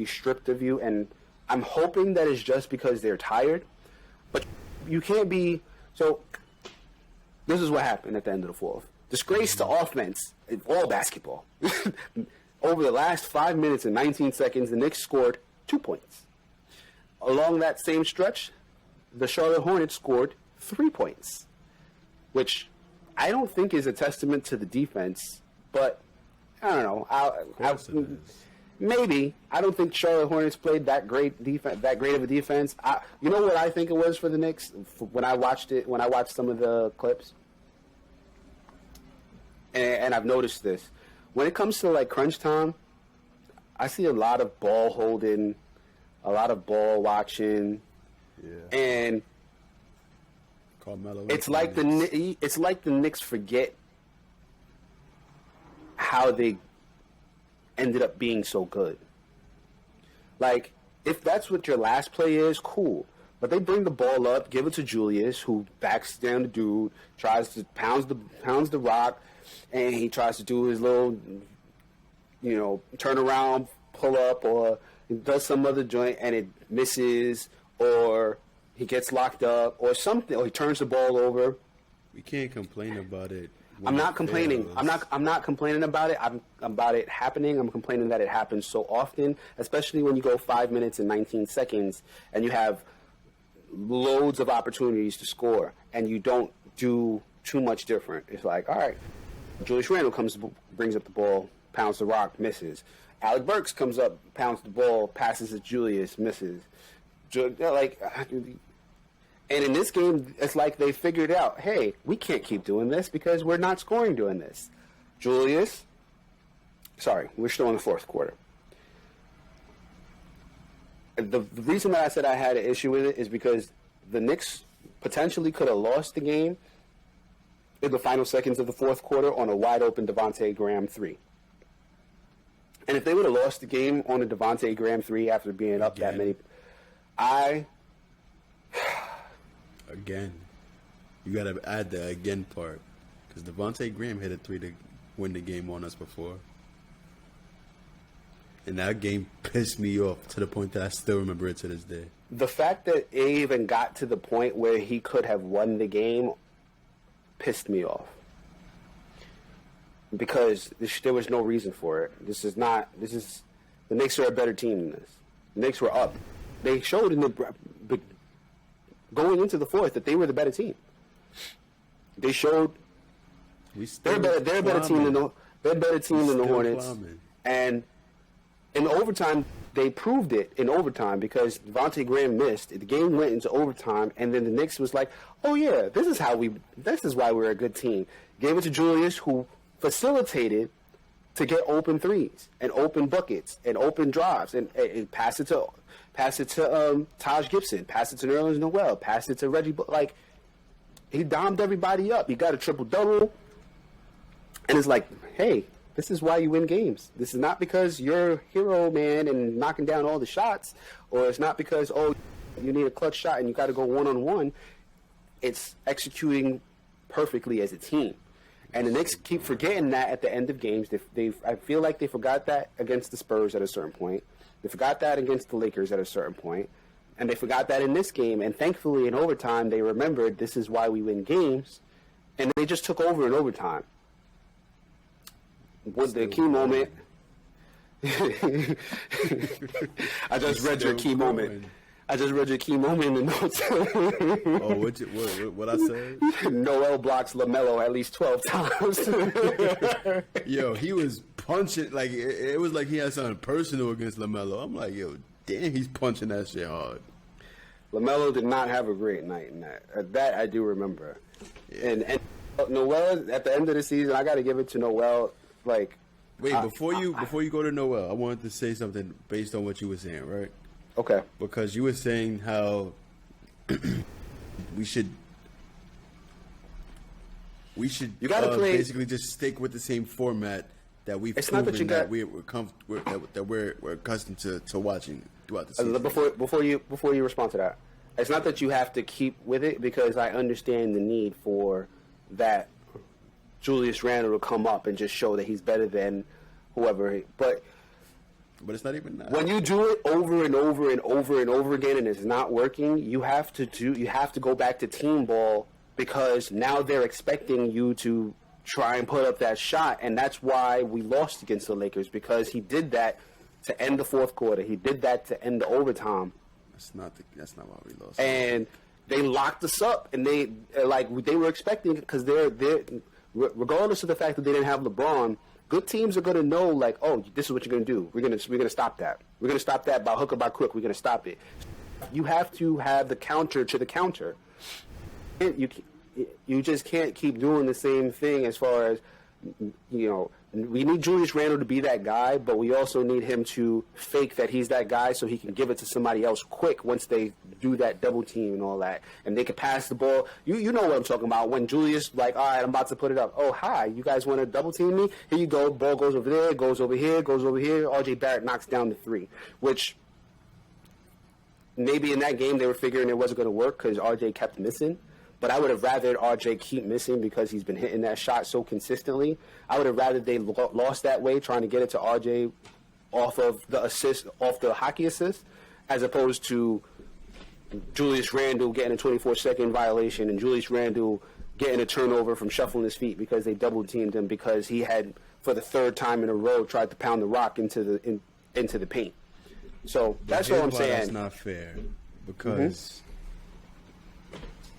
stripped of you, and I'm hoping that it's just because they're tired, but you can't be. So this is what happened at the end of the fourth. Disgrace to offense in all basketball. Over the last 5 minutes and 19 seconds, the Knicks scored 2 points. Along that same stretch, the Charlotte Hornets scored 3 points, which I don't think is a testament to the defense, but I don't know. Maybe. I don't think Charlotte Hornets played that great of a defense. You know what I think it was for the Knicks when I watched some of the clips? And I've noticed this. When it comes to like crunch time, I see a lot of ball holding, a lot of ball watching, and Carmelo it's like the Knicks forget how they ended up being so good. Like, if that's what your last play is, cool. But they bring the ball up, give it to Julius, who backs down the dude, tries to pounds the rock, and he tries to do his little, turn around, pull up, or he does some other joint and it misses, or he gets locked up, or something, or he turns the ball over. We can't complain about it. I'm not complaining. I'm not complaining about it. I'm about it happening. I'm complaining that it happens so often, especially when you go 5 minutes and 19 seconds and you have loads of opportunities to score and you don't do too much different. It's like, all right, Julius Randle brings up the ball, pounds the rock, misses. Alec Burks comes up, pounds the ball, passes to Julius, misses. And in this game, it's like they figured out, hey, we can't keep doing this because we're not scoring doing this. We're still in the fourth quarter. The reason that I said I had an issue with it is because the Knicks potentially could have lost the game in the final seconds of the fourth quarter on a wide-open Devontae Graham 3. And if they would have lost the game on a Devontae Graham 3 after being up that many, Again, you got to add the again part, because Devontae Graham hit a 3 to win the game on us before. And that game pissed me off to the point that I still remember it to this day. The fact that it even got to the point where he could have won the game pissed me off. Because there was no reason for it. The Knicks are a better team than this. The Knicks were up. They showed in the going into the fourth that they were the better team. They showed they're a better team than the Hornets. Climbing. And in overtime, they proved it in overtime because Devontae Graham missed. The game went into overtime, and then the Knicks was like, "Oh yeah, this is why we're a good team." Gave it to Julius, who facilitated to get open threes and open buckets and open drives and pass it to Taj Gibson, pass it to Nerlens Noel, pass it to Reggie. Like, he domed everybody up. He got a triple-double. And it's like, hey, this is why you win games. This is not because you're hero man and knocking down all the shots, or it's not because, you need a clutch shot and you got to go one-on-one. It's executing perfectly as a team. And the Knicks keep forgetting that at the end of games. I feel like they forgot that against the Spurs at a certain point. They forgot that against the Lakers at a certain point. And they forgot that in this game. And thankfully, in overtime, they remembered this is why we win games. And they just took over in overtime. Was the key moment. I just read your key moment. I just read your key moment in the notes. What I said? Noel blocks LaMelo at least 12 times. Yo, he was punching, like, it was like he had something personal against LaMelo. I'm like, yo, damn, he's punching that shit hard. LaMelo did not have a great night in that. That I do remember. Yeah. And Noel, at the end of the season, I got to give it to Noel. Like, wait, before you go to Noel, I wanted to say something based on what you were saying, right? Okay. Because you were saying how we should You gotta play, basically just stick with the same format that we've proven that we're accustomed to watching throughout the season. Before you respond to that, it's not that you have to keep with it, because I understand the need for that Julius Randle to come up and just show that he's better than whoever. But it's not even that. When you do it over and over and over and over again and it's not working, you have to go back to team ball, because now they're expecting you to try and put up that shot, and that's why we lost against the Lakers, because he did that to end the fourth quarter. He did that to end the overtime. That's not why we lost. And they locked us up, and they were expecting, because they're regardless of the fact that they didn't have LeBron, good teams are going to know, like, oh, this is what you're going to do. We're going to stop that. We're going to stop that by hook or by crook. We're going to stop it. You have to have the counter to the counter. You just can't keep doing the same thing. As far as, we need Julius Randle to be that guy, but we also need him to fake that he's that guy so he can give it to somebody else quick once they do that double team and all that, and they can pass the ball. You know what I'm talking about. When Julius, like, all right, I'm about to put it up. Oh, hi, you guys want to double team me? Here you go. Ball goes over there, goes over here, goes over here. RJ Barrett knocks down the three, which maybe in that game they were figuring it wasn't going to work because RJ kept missing. But I would have rather RJ keep missing because he's been hitting that shot so consistently. I would have rather they lost that way, trying to get it to RJ off of the assist, off the hockey assist, as opposed to Julius Randle getting a 24-second violation and Julius Randle getting a turnover from shuffling his feet because they double teamed him because he had, for the third time in a row, tried to pound the rock into the paint. So that's what I'm saying. That's not fair because.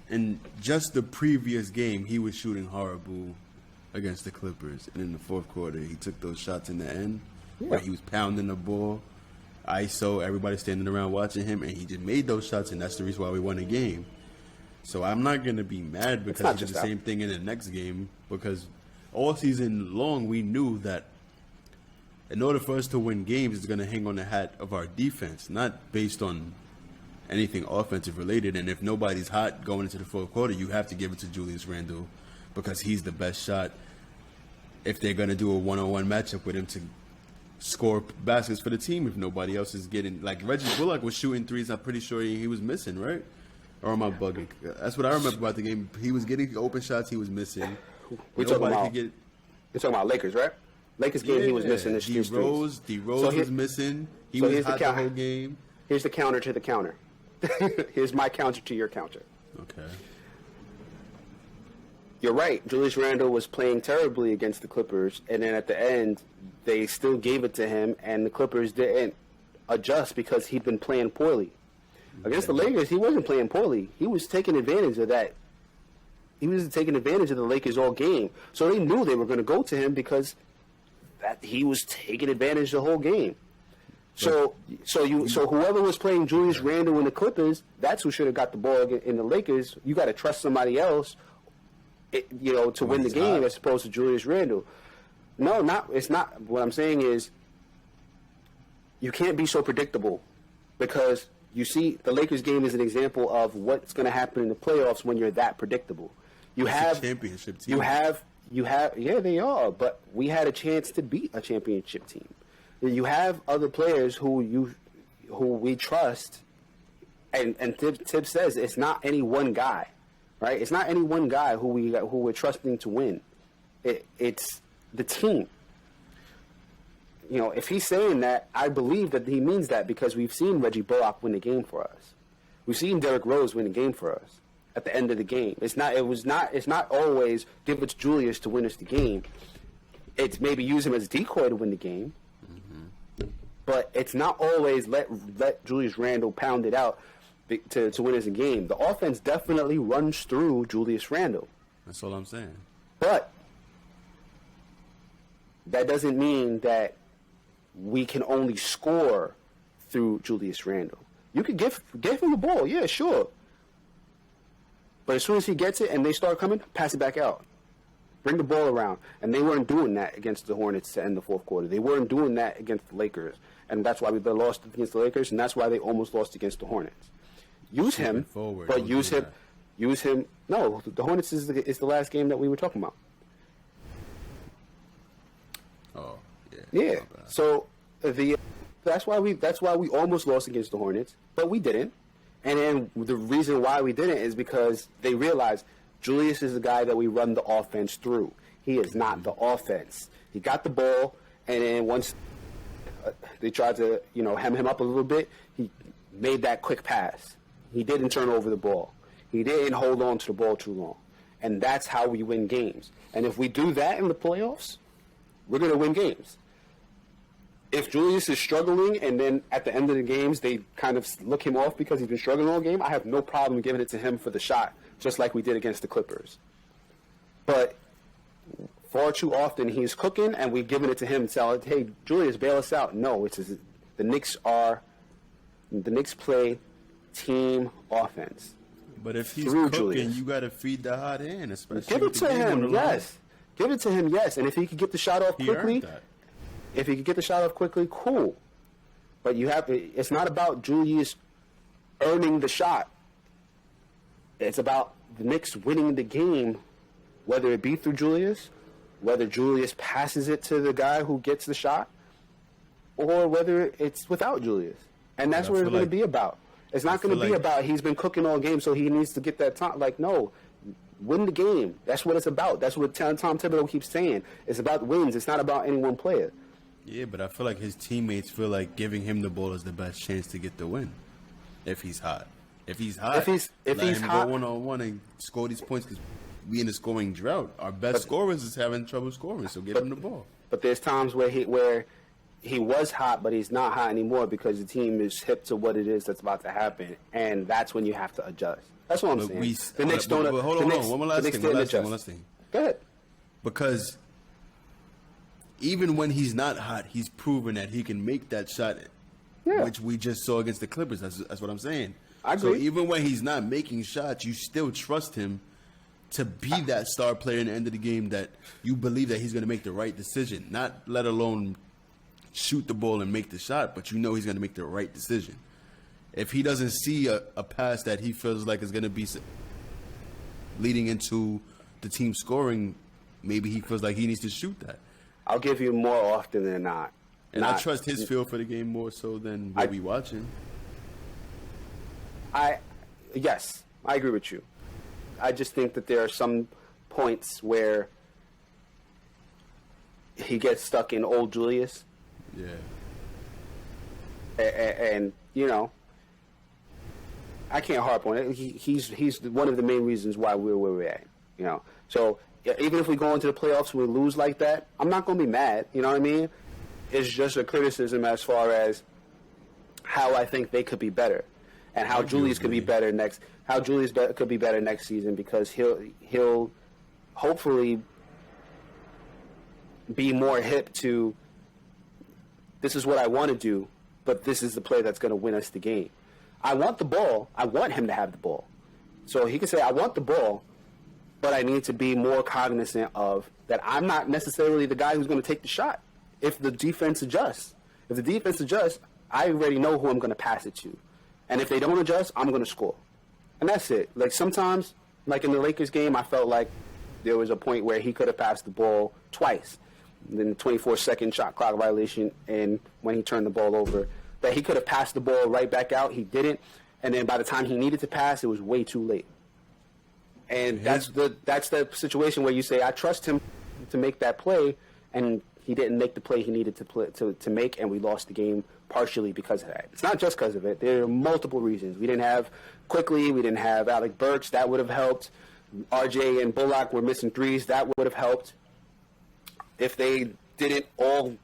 In just the previous game, he was shooting horrible against the Clippers. And in the fourth quarter, he took those shots in the end where he was pounding the ball. ISO, everybody standing around watching him, and he just made those shots, and that's the reason why we won the game. So I'm not going to be mad because he did the same thing in the next game, because all season long we knew that in order for us to win games, it's going to hang on the hat of our defense, not based on anything offensive related. And if nobody's hot going into the fourth quarter, you have to give it to Julius Randle because he's the best shot if they're going to do a one-on-one matchup with him to score baskets for the team if nobody else is getting. Like Reggie Bullock was shooting threes, I'm pretty sure he was missing, right? Or am I bugging? That's what I remember about the game. He was getting open shots he was missing. You're talking about Lakers, right? Lakers game, he was missing the D-Rose was missing. He was hot the whole game. Here's the counter to the counter. Here's my counter to your counter. Okay. You're right. Julius Randle was playing terribly against the Clippers, and then at the end, they still gave it to him, and the Clippers didn't adjust because he'd been playing poorly. Okay. Against the Lakers, he wasn't playing poorly. He was taking advantage of that. He was taking advantage of the Lakers all game. So they knew they were going to go to him because that he was taking advantage the whole game. So whoever was playing Julius Randle in the Clippers, that's who should have got the ball in the Lakers. You got to trust somebody else, to win the game as opposed to Julius Randle. No, it's not. What I'm saying is you can't be so predictable because you see the Lakers game is an example of what's going to happen in the playoffs when you're that predictable. You have a championship team. Yeah, they are, but we had a chance to beat a championship team. You have other players who we trust, and Tibbs says it's not any one guy, right? It's not any one guy who we're trusting to win. It's the team. If he's saying that, I believe that he means that because we've seen Reggie Bullock win the game for us. We've seen Derrick Rose win the game for us at the end of the game. It's not always give it to Julius to win us the game. It's maybe use him as a decoy to win the game. But it's not always let Julius Randle pound it out to win us a game. The offense definitely runs through Julius Randle. That's all I'm saying. But that doesn't mean that we can only score through Julius Randle. You could give him the ball, yeah, sure. But as soon as he gets it and they start coming, pass it back out. bring the ball around. And they weren't doing that against the Hornets to end the fourth quarter. They weren't doing that against the Lakers. And that's why they lost against the Lakers, and that's why they almost lost against the Hornets. Use him, forward, but use him. No, the Hornets is the last game that we were talking about. Oh, yeah. Yeah. So that's why we almost lost against the Hornets, but we didn't. And then the reason why we didn't is because they realized Julius is the guy that we run the offense through. He is not the offense. He got the ball, and then once they tried to, hem him up a little bit, he made that quick pass. He didn't turn over the ball. He didn't hold on to the ball too long. And that's how we win games. And if we do that in the playoffs, we're going to win games. If Julius is struggling and then at the end of the games they kind of look him off because he's been struggling all game, I have no problem giving it to him for the shot, just like we did against the Clippers. But far too often he's cooking and we've given it to him and saying, hey, Julius, bail us out. No, the Knicks play team offense. But if he's cooking, Julius, you got to feed the hot hand, especially give it to him, yes. Give it to him, yes. And if he could get the shot off quickly, cool. But it's not about Julius earning the shot. It's about the Knicks winning the game, whether it be through Julius, whether Julius passes it to the guy who gets the shot, or whether it's without Julius. And that's what it's going to be about. It's not going to be about he's been cooking all game, so he needs to get that time. Like, no. Win the game. That's what it's about. That's what Tom Thibodeau keeps saying. It's about wins. It's not about any one player. Yeah, but I feel like his teammates feel like giving him the ball is the best chance to get the win. If he's hot. If he's hot, let him go one-on-one and score these points because we in a scoring drought. Our best scorers is having trouble scoring, so give him the ball. But there's times where he was hot, but he's not hot anymore because the team is hip to what it is that's about to happen, and that's when you have to adjust. That's what I'm saying. The Knicks don't. Hold on. One more last thing. Go ahead. Because even when he's not hot, he's proven that he can make that shot, which we just saw against the Clippers. That's what I'm saying. I agree. So even when he's not making shots, you still trust him to be that star player in the end of the game that you believe that he's going to make the right decision, not let alone shoot the ball and make the shot, but you know he's going to make the right decision. If he doesn't see a pass that he feels like is going to be leading into the team scoring, maybe he feels like he needs to shoot that. I'll give you more often than not. I trust his feel for the game more so than what we watching. Yes, I agree with you. I just think that there are some points where he gets stuck in old Julius. Yeah. And I can't harp on it. He's one of the main reasons why we're where we're at. So even if we go into the playoffs and we lose like that, I'm not going to be mad. You know what I mean? It's just a criticism as far as how I think they could be better, and how Julius could be better next. How Julius could be better next season because he'll hopefully be more hip to. This is what I want to do, but this is the play that's going to win us the game. I want the ball. I want him to have the ball. So he can say, I want the ball, but I need to be more cognizant of that I'm not necessarily the guy who's going to take the shot. If the defense adjusts, I already know who I'm going to pass it to. And if they don't adjust, I'm going to score. And that's it. Like sometimes, like in the Lakers game, I felt like there was a point where he could have passed the ball twice. And then the 24-second shot clock violation, and when he turned the ball over, that he could have passed the ball right back out. He didn't. And then by the time he needed to pass, it was way too late. And that's the situation where you say, I trust him to make that play, and he didn't make the play he needed to make, and we lost the game partially because of that. It's not just because of it. There are multiple reasons. We didn't have Quickly. We didn't have Alec Burks. That would have helped. RJ and Bullock were missing threes. That would have helped. If they didn't all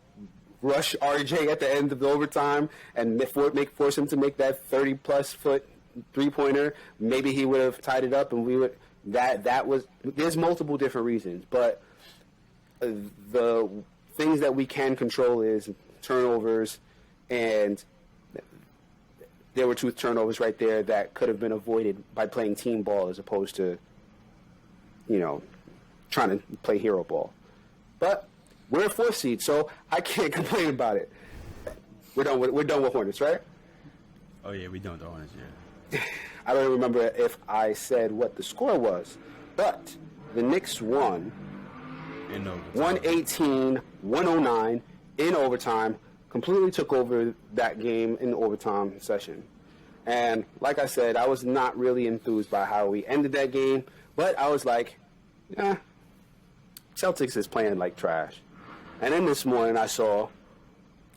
rush RJ at the end of the overtime and force him to make that 30-plus foot three-pointer, maybe he would have tied it up, and we would. There's multiple different reasons, but the things that we can control is turnovers, and there were 2 turnovers right there that could have been avoided by playing team ball as opposed to, trying to play hero ball. But we're a 4th seed, so I can't complain about it. We're done with Hornets, right? Oh yeah, we done with the Hornets. Yeah. I don't remember if I said what the score was, but the Knicks won 118-109 in overtime. Completely took over that game in the overtime session. And like I said, I was not really enthused by how we ended that game, but I was like, yeah, Celtics is playing like trash. And then this morning I saw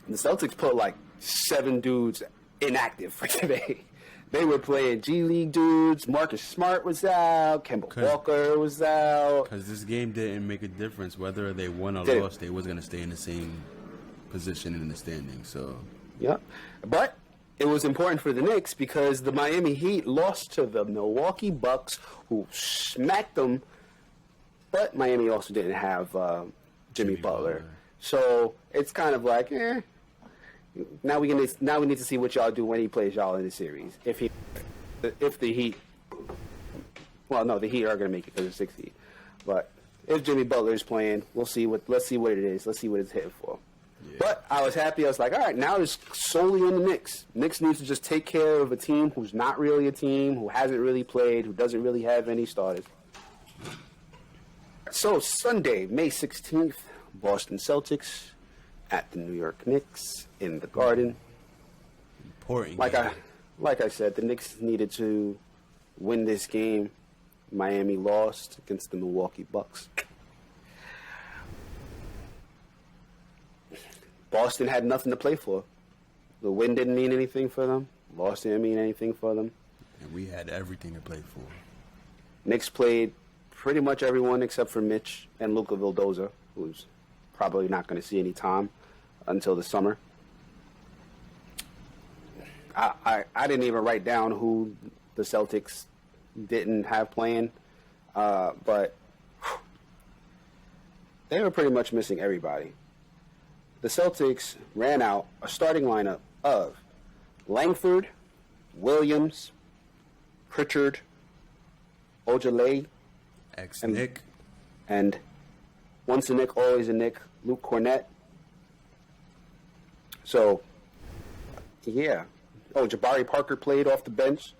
the Celtics put like 7 dudes inactive for today. They were playing G League dudes. Marcus Smart was out. Kemba Walker was out. Because this game didn't make a difference. Whether they won or lost, they was going to stay in the same position in the standings. So, yeah. But it was important for the Knicks because the Miami Heat lost to the Milwaukee Bucks, who smacked them. But Miami also didn't have Jimmy Butler. So it's kind of like, Now we need to see what y'all do when he plays y'all in the series. If the Heat, well, no, the Heat are going to make it because it's 6 seed. But if Jimmy Butler is playing, let's see what it is. Let's see what it's hitting for. Yeah. But I was happy. I was like, all right, now it's solely on the Knicks. Knicks needs to just take care of a team who's not really a team, who hasn't really played, who doesn't really have any starters. So Sunday, May 16th, Boston Celtics at the New York Knicks in the Garden. Important. Like I said, the Knicks needed to win this game. Miami lost against the Milwaukee Bucks. Boston had nothing to play for. The win didn't mean anything for them. Loss didn't mean anything for them. And we had everything to play for. Knicks played pretty much everyone except for Mitch and Luka Vildoza, who's probably not going to see any time until the summer. I didn't even write down who the Celtics didn't have playing, but they were pretty much missing everybody. The Celtics ran out a starting lineup of Langford, Williams, Pritchard, Ojale, ex-Nick, and once a Nick, always a Nick, Luke Cornett. So, yeah. Oh, Jabari Parker played off the bench.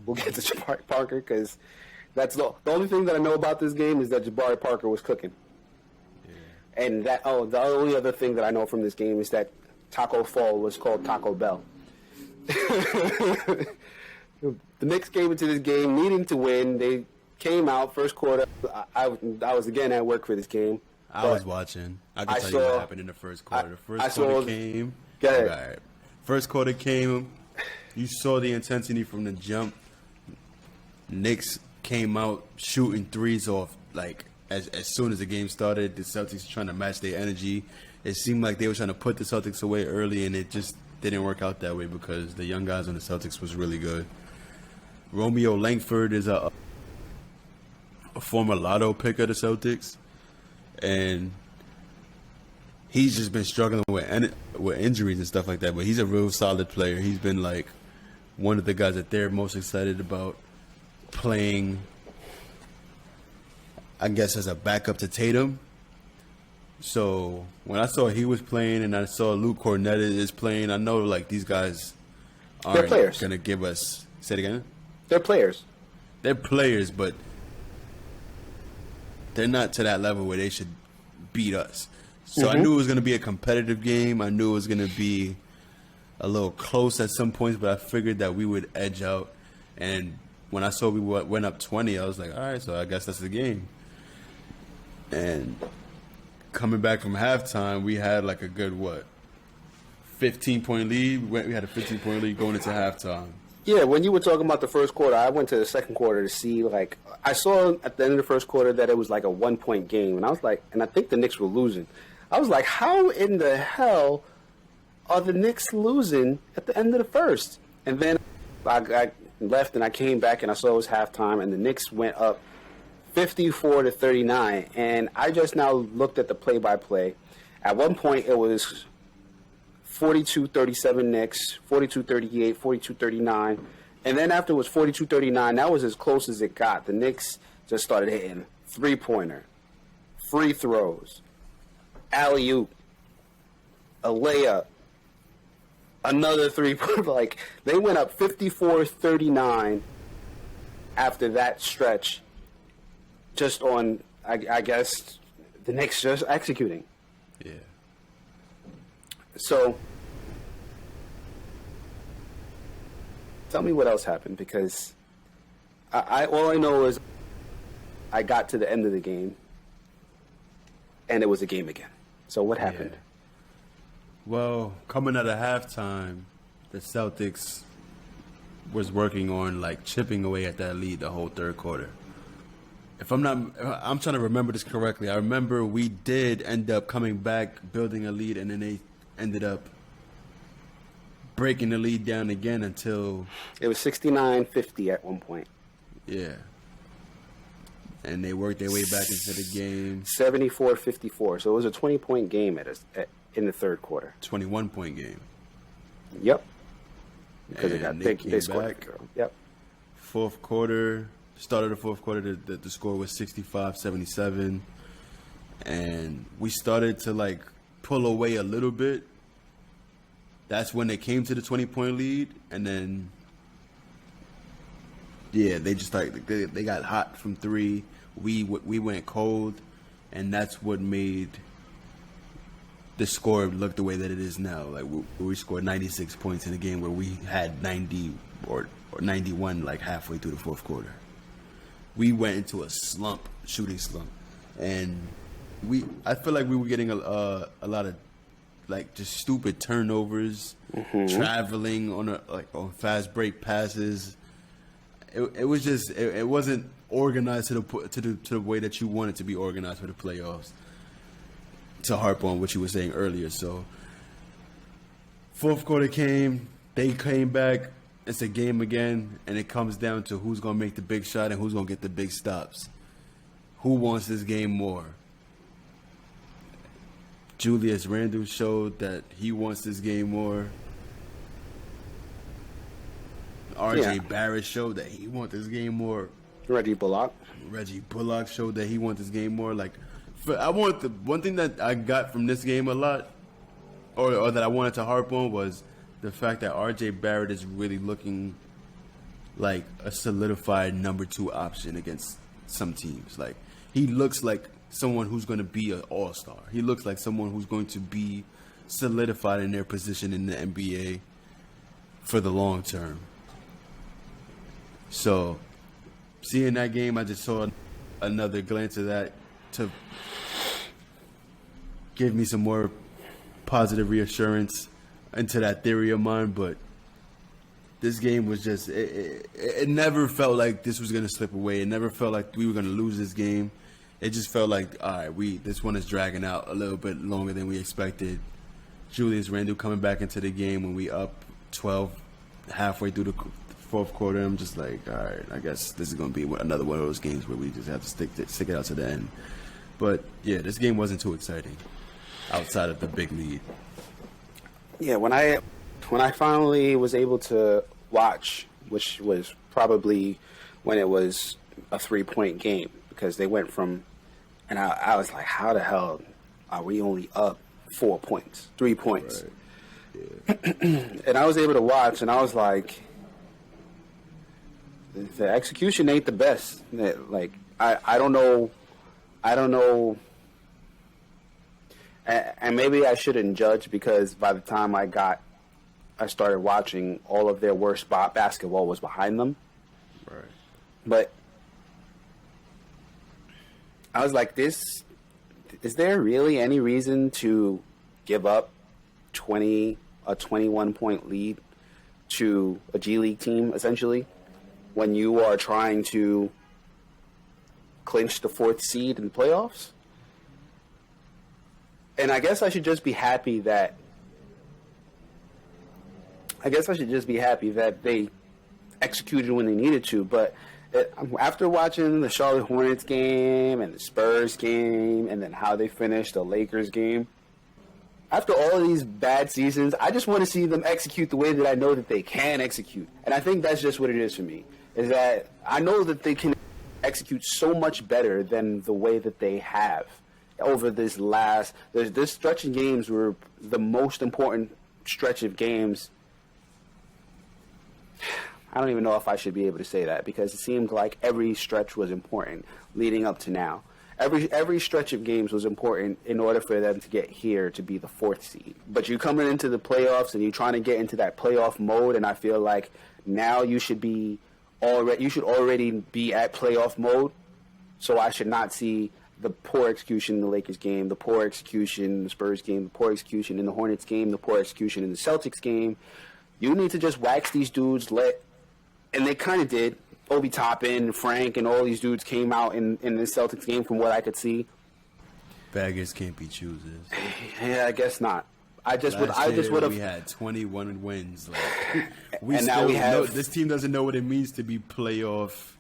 We'll get to Jabari Parker because that's the only thing that I know about this game is that Jabari Parker was cooking. Yeah. And the only other thing that I know from this game is that Taco Fall was called Taco Bell. The Knicks came into this game needing to win. They came out first quarter. I was again at work for this game. I was watching. I can tell you what happened in the first quarter. The first quarter came. Go ahead. Right. First quarter came. You saw the intensity from the jump. Knicks came out shooting threes off like as soon as the game started. The Celtics trying to match their energy. It seemed like they were trying to put the Celtics away early, and it just didn't work out that way because the young guys on the Celtics was really good. Romeo Langford is a former lotto pick of the Celtics, and he's just been struggling with injuries and stuff like that. But he's a real solid player. He's been like one of the guys that they're most excited about playing, I guess, as a backup to Tatum. So when I saw he was playing and I saw Luke Cornett is playing, I know like these guys aren't going to give us. Say it again. They're players. They're players, but they're not to that level where they should beat us. So I knew it was going to be a competitive game. I knew it was going to be a little close at some points, but I figured that we would edge out. And when I saw we went up 20, I was like, all right, so I guess that's the game. And coming back from halftime, we had like a good, 15-point lead? We had a 15-point lead going into halftime. Yeah, when you were talking about the first quarter, I went to the second quarter to see, like, I saw at the end of the first quarter that it was like a 1-point game. And I was like, and I think the Knicks were losing. I was like, how in the hell are the Knicks losing at the end of the first? And then I left and I came back and I saw it was halftime and the Knicks went up 54-39. And I just now looked at the play-by-play. At one point it was 42-37 Knicks, 42-38, 42-39. And then after it was 42-39, that was as close as it got. The Knicks just started hitting three-pointer free throws, alley-oop, a layup, another three-point. Like, they went up 54-39 after that stretch just on, I guess, the Knicks just executing. Yeah. So, tell me what else happened, because I all I know is I got to the end of the game, and it was a game again. So what happened? Yeah. Well, coming out of halftime, the Celtics was working on like chipping away at that lead the whole third quarter. I'm trying to remember this correctly. I remember we did end up coming back, building a lead, and then they ended up breaking the lead down again until It was 69-50 at one point. yeah. And they worked their way back into the game. 74-54. So it was a 20-point game in the third quarter. 21-point game. Yep. Because it And got they big. came They scored. back. Yep. Fourth quarter, start of the fourth quarter, the score was 65-77. And we started to like pull away a little bit. That's when they came to the 20-point lead. And then, yeah, they just like they got hot from three. We went cold, and that's what made the score look the way that it is now. Like we scored 96 points in a game where we had 90 or 91 like halfway through the fourth quarter. We went into a shooting slump, and I feel like we were getting a lot of like just stupid turnovers, traveling on fast break passes. It was just it wasn't organized to the way that you want it to be organized for the playoffs. To harp on what you were saying earlier, so fourth quarter came, they came back. It's a game again, and it comes down to who's gonna make the big shot and who's gonna get the big stops. Who wants this game more? Julius Randle showed that he wants this game more. RJ Barrett showed that he wants this game more. Reggie Bullock showed that he wants this game more. Like, I want the one thing that I got from this game a lot, or that I wanted to harp on, was the fact that RJ Barrett is really looking like a solidified number 2 option against some teams. Like, he looks like someone who's going to be an all-star. He looks like someone who's going to be solidified in their position in the NBA for the long term. So, seeing that game, I just saw another glance of that to give me some more positive reassurance into that theory of mine. But this game was just, it never felt like this was going to slip away. It never felt like we were going to lose this game. It just felt like, all right, this one is dragging out a little bit longer than we expected. Julius Randle coming back into the game when we up 12 halfway through the fourth quarter. I'm just like, all right, I guess this is going to be another one of those games where we just have to stick it out to the end. But, yeah, this game wasn't too exciting outside of the big lead. Yeah, when I finally was able to watch, which was probably when it was a 3-point game, because they went from, and I was like, how the hell are we only up 4 points, 3 points? Right. Yeah. And I was able to watch, and I was like, the execution ain't the best. Like, I don't know, and maybe I shouldn't judge, because by the time I started watching, all of their worst basketball was behind them. Right. But I was like, is there really any reason to give up a 21-point lead to a G League team, essentially, when you are trying to clinch the 4th seed in the playoffs? And I guess I should just be happy that they executed when they needed to. But after watching the Charlotte Hornets game and the Spurs game, and then how they finished the Lakers game, after all of these bad seasons, I just want to see them execute the way that I know that they can execute. And I think that's just what it is for me, is that I know that they can execute so much better than the way that they have. over this stretch of games were the most important stretch of games. I don't even know if I should be able to say that because it seemed like every stretch was important leading up to now. Every stretch of games was important in order for them to get here to be the 4th seed. But you're coming into the playoffs and you're trying to get into that playoff mode, and I feel like now you should already be at playoff mode. So I should not see the poor execution in the Lakers game, the poor execution in the Spurs game, the poor execution in the Hornets game, the poor execution in the Celtics game. You need to just wax these dudes, and they kind of did. Obi Toppin, Frank, and all these dudes came out in the Celtics game from what I could see. Beggars can't be choosers. Yeah, I guess not. I just would have. We had 21 wins. This team doesn't know what it means to be playoff.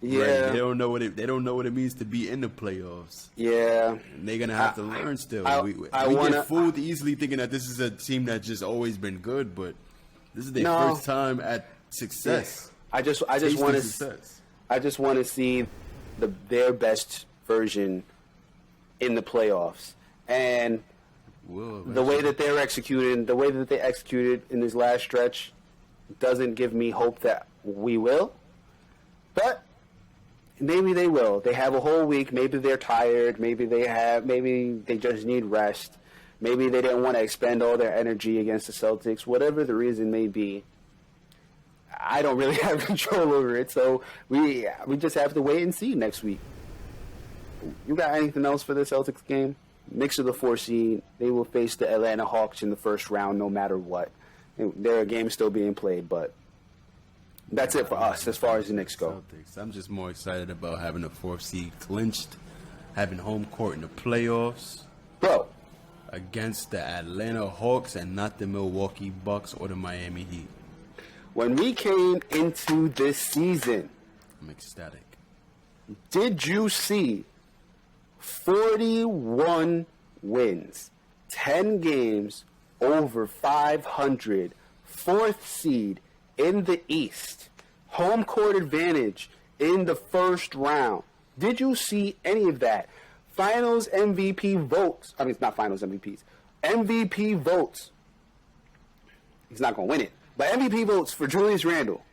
Yeah, right? They don't know what it means to be in the playoffs. Yeah, and they're gonna have to learn still. We get fooled easily thinking that this is a team that's just always been good, but this is their first time at success. Yeah. I just want to see their best version in the playoffs, and the way that they executed in this last stretch doesn't give me hope that we will, but maybe they will. They have a whole week. Maybe they're tired. Maybe they just need rest. Maybe they didn't want to expend all their energy against the Celtics. Whatever the reason may be, I don't really have control over it. So we just have to wait and see next week. You got anything else for the Celtics game? Knicks are the 4 seed. They will face the Atlanta Hawks in the first round no matter what. Their game is still being played, but that's it for us as far as the Knicks go. Celtics. I'm just more excited about having the 4th seed clinched, having home court in the playoffs. Bro. Against the Atlanta Hawks and not the Milwaukee Bucks or the Miami Heat. When we came into this season, I'm ecstatic. Did you see 41 wins, 10 games over 500, 4th seed in the East, home court advantage in the first round? Did you see any of that? Finals MVP votes. I mean, it's not finals MVPs. MVP votes. He's not going to win it. But MVP votes for Julius Randle.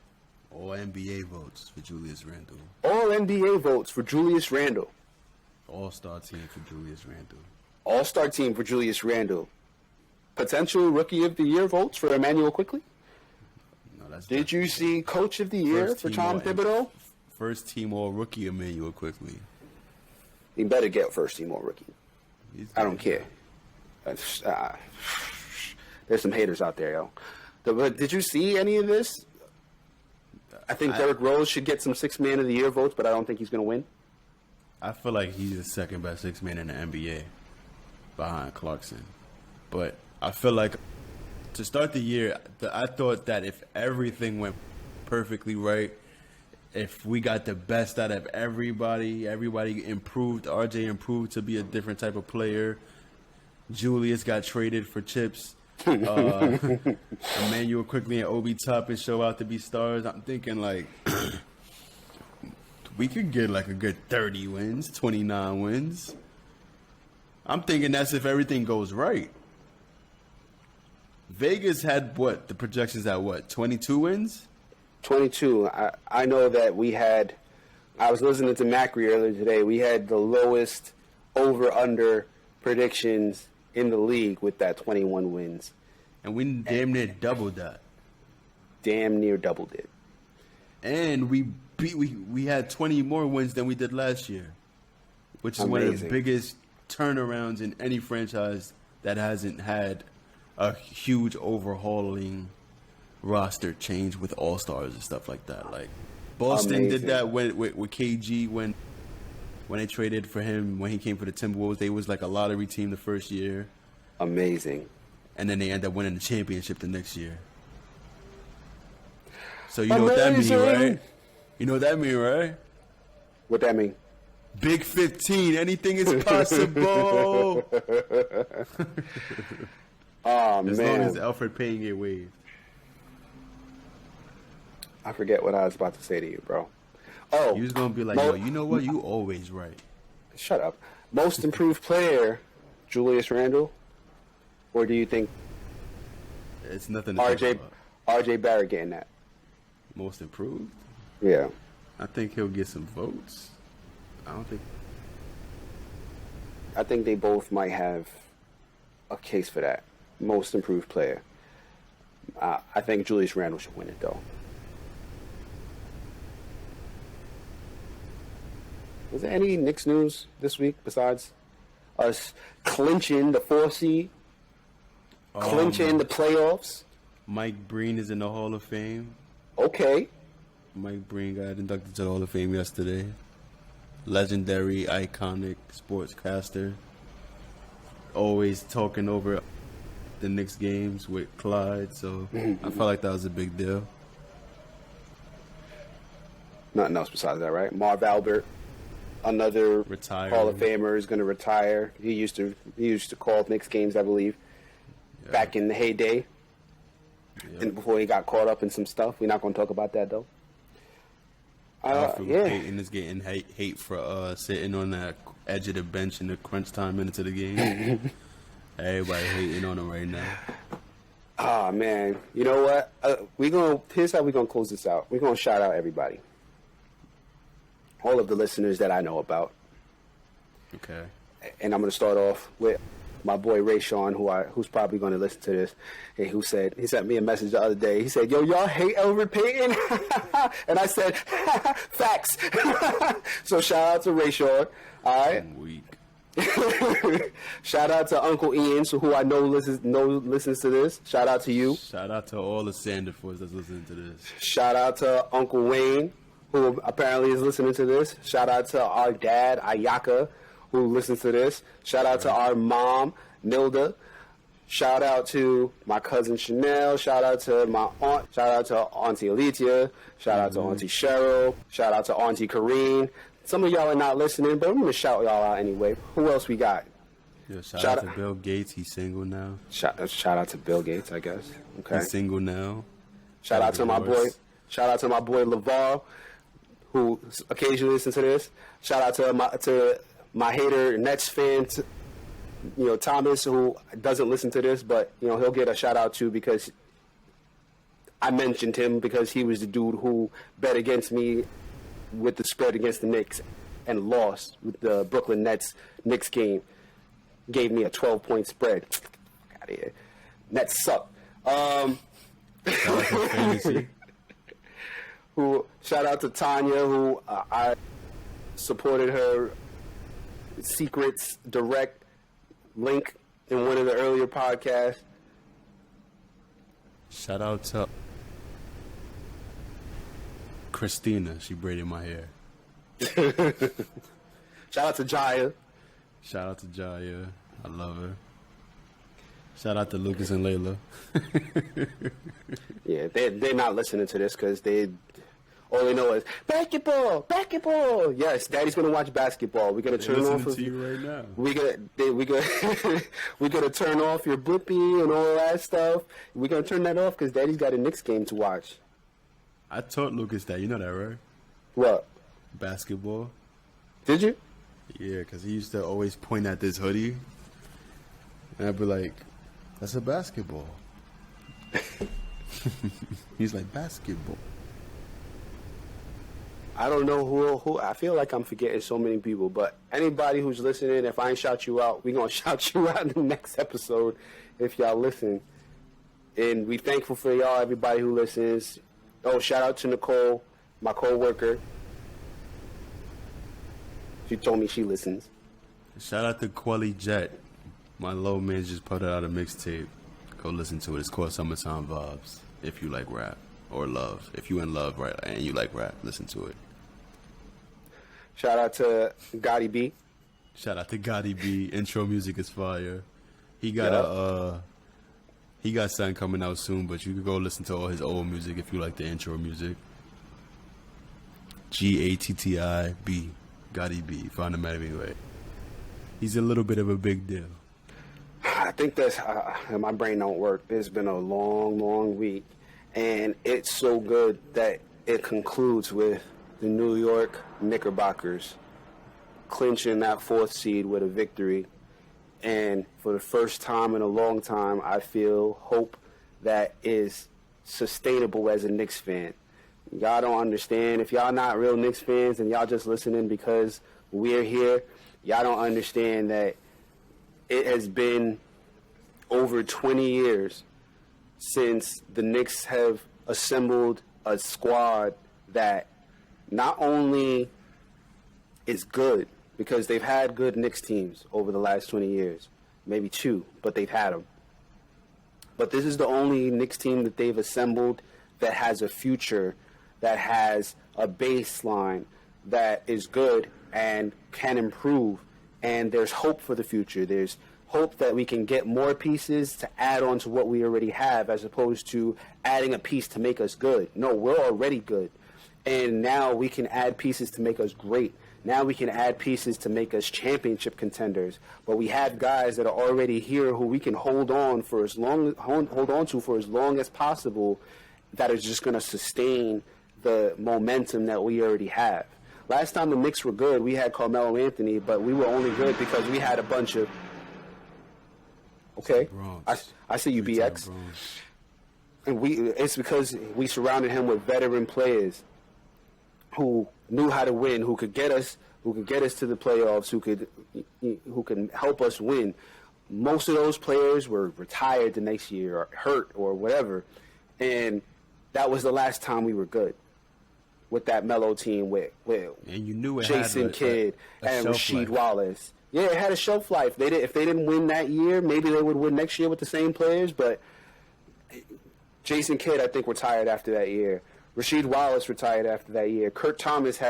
All NBA votes for Julius Randle. All NBA votes for Julius Randle. All-star team for Julius Randle. All-star team for Julius Randle. Potential Rookie of the Year votes for Emmanuel Quickly. No, Did you see Coach of the Year for Tom Thibodeau? First team All-Rookie Emmanuel Quickly. He better get first team All-Rookie. I don't care. There's some haters out there, yo. But did you see any of this? I think Derrick Rose should get some 6th Man of the Year votes, but I don't think he's going to win. I feel like he's the second best 6th man in the NBA behind Clarkson. But I feel like to start the year, I thought that if everything went perfectly right, if we got the best out of everybody improved, RJ improved to be a different type of player, Julius got traded for chips, Emmanuel Quickly and Obi Toppin show out to be stars. I'm thinking like we could get like a good 30 wins, 29 wins. I'm thinking that's if everything goes right. Vegas had the projections at 22 wins? 22. I know that I was listening to Macri earlier today. We had the lowest over-under predictions in the league with that 21 wins. And we damn near doubled that. Damn near doubled it. And we had 20 more wins than we did last year, which is one of the biggest turnarounds in any franchise that hasn't had a huge overhauling roster change with all-stars and stuff like that. Like Boston did that with KG when they traded for him when he came for the Timberwolves. They was like a lottery team the first year. Amazing. And then they end up winning the championship the next year. So you know what that means, right? You know what that mean, right? What that mean? Big 15. Anything is possible. Oh, man. As long as Alfred Payne get waived. I forget what I was about to say to you, bro. Oh. You was going to be like, yo, you know what? You always right. Shut up. Most improved player, Julius Randle, or do you think It's nothing to think about. RJ Barrett getting that? Most improved? Yeah. I think he'll get some votes. I think they both might have a case for that. Most improved player. I think Julius Randle should win it, though. Was there any Knicks news this week besides us clinching the 4th seed? Clinching the playoffs? Mike Breen is in the Hall of Fame. Okay. Mike Breen got inducted to the Hall of Fame yesterday. Legendary, iconic sportscaster. Always talking over the Knicks games with Clyde, so I felt like that was a big deal. Nothing else besides that, right? Marv Albert, another Hall of Famer, is going to retire. He used to call Knicks games, I believe, back in the heyday, and before he got caught up in some stuff. We're not going to talk about that though. Peyton is getting hate for sitting on that edge of the bench in the crunch time minutes of the game. Everybody hating on him right now. Ah, man. You know what? Here's how we're going to close this out. We're going to shout out everybody. All of the listeners that I know about. Okay. And I'm going to start off with my boy Ray Sean, who's probably going to listen to this, and he sent me a message the other day. He said, "Yo, y'all hate Elfrid Payton?" And I said, "Facts." So shout out to Ray Sean. All right. I'm weak. Shout out to Uncle Ian, who I know listens to this. Shout out to you. Shout out to all the Sanderfords that's listening to this. Shout out to Uncle Wayne, who apparently is listening to this. Shout out to our dad, Ayaka, who listens to this. Shout out to our mom, Nilda. Shout out to my cousin Chanel. Shout out to my aunt. Shout out to Auntie Alethea. Shout out to Auntie Cheryl. Shout out to Auntie Kareen. Some of y'all are not listening, but I'm going to shout y'all out anyway. Who else we got? Yo, shout out to Bill Gates. He's single now. Shout out to Bill Gates, I guess. Okay. He's single now. Shout out to my boy LeVar, who occasionally listens to this. Shout out to my hater Nets fan, Thomas, who doesn't listen to this, but he'll get a shout out too because I mentioned him because he was the dude who bet against me with the spread against the Knicks and lost with the Brooklyn Knicks game. Gave me a 12-point spread. Out of here. Nets suck. Shout out to Tanya, who I supported her Secrets Direct link in one of the earlier podcasts. Shout out to Christina. She braided my hair. Shout out to Jaya. Shout out to Jaya. I love her. Shout out to Lucas and Layla. Yeah, they're not listening to this because all they know is basketball. Yes, Daddy's gonna watch basketball. We're gonna turn off. To you right now. We're gonna turn off your Blippi and all that stuff. We're gonna turn that off because Daddy's got a Knicks game to watch. I taught Lucas that. You know that, right? What? Basketball. Did you? Yeah, because he used to always point at this hoodie, and I'd be like, "That's a basketball." He's like, "Basketball." I don't know who. I feel like I'm forgetting so many people, but anybody who's listening, if I ain't shout you out, we're going to shout you out in the next episode if y'all listen. And we thankful for y'all, everybody who listens. Oh, shout out to Nicole, my co-worker. She told me she listens. Shout out to Quelly Jet. My low man just put out a mixtape. Go listen to it. It's called Summertime Vibes. If you like rap or love. If you in love, right, and you like rap, listen to it. Shout out to Gotti B. Shout out to Gotti B. Intro music is fire. He got he got something coming out soon, but you can go listen to all his old music if you like the intro music. G-A-T-T-I-B. Gotti B. Find him anyway. He's a little bit of a big deal. I think that's my brain don't work. It's been a long week, and it's so good that it concludes with the New York Knickerbockers clinching that 4th seed with a victory. And for the first time in a long time, I feel hope that is sustainable as a Knicks fan. Y'all don't understand. If y'all not real Knicks fans and y'all just listening because we're here, y'all don't understand that it has been over 20 years since the Knicks have assembled a squad that not only is good, because they've had good Knicks teams over the last 20 years, maybe 2, but they've had them. But this is the only Knicks team that they've assembled that has a future, that has a baseline that is good and can improve. And there's hope for the future. There's hope that we can get more pieces to add on to what we already have, as opposed to adding a piece to make us good. No, we're already good. And now we can add pieces to make us great. Now we can add pieces to make us championship contenders. But we have guys that are already here who we can hold on to for as long as possible, that is just going to sustain the momentum that we already have. Last time the Knicks were good, we had Carmelo Anthony, but we were only good because we had a bunch of... Okay, I see you, BX. And it's because we surrounded him with veteran players who knew how to win, who could get us to the playoffs, who can help us win. Most of those players were retired the next year or hurt or whatever, and that was the last time we were good with that Melo team with and you knew it Jason had Kidd and Rasheed life. Wallace. Yeah, it had a shelf life. If they didn't win that year, maybe they would win next year with the same players. But Jason Kidd, I think, retired after that year. Rasheed Wallace retired after that year. Kurt Thomas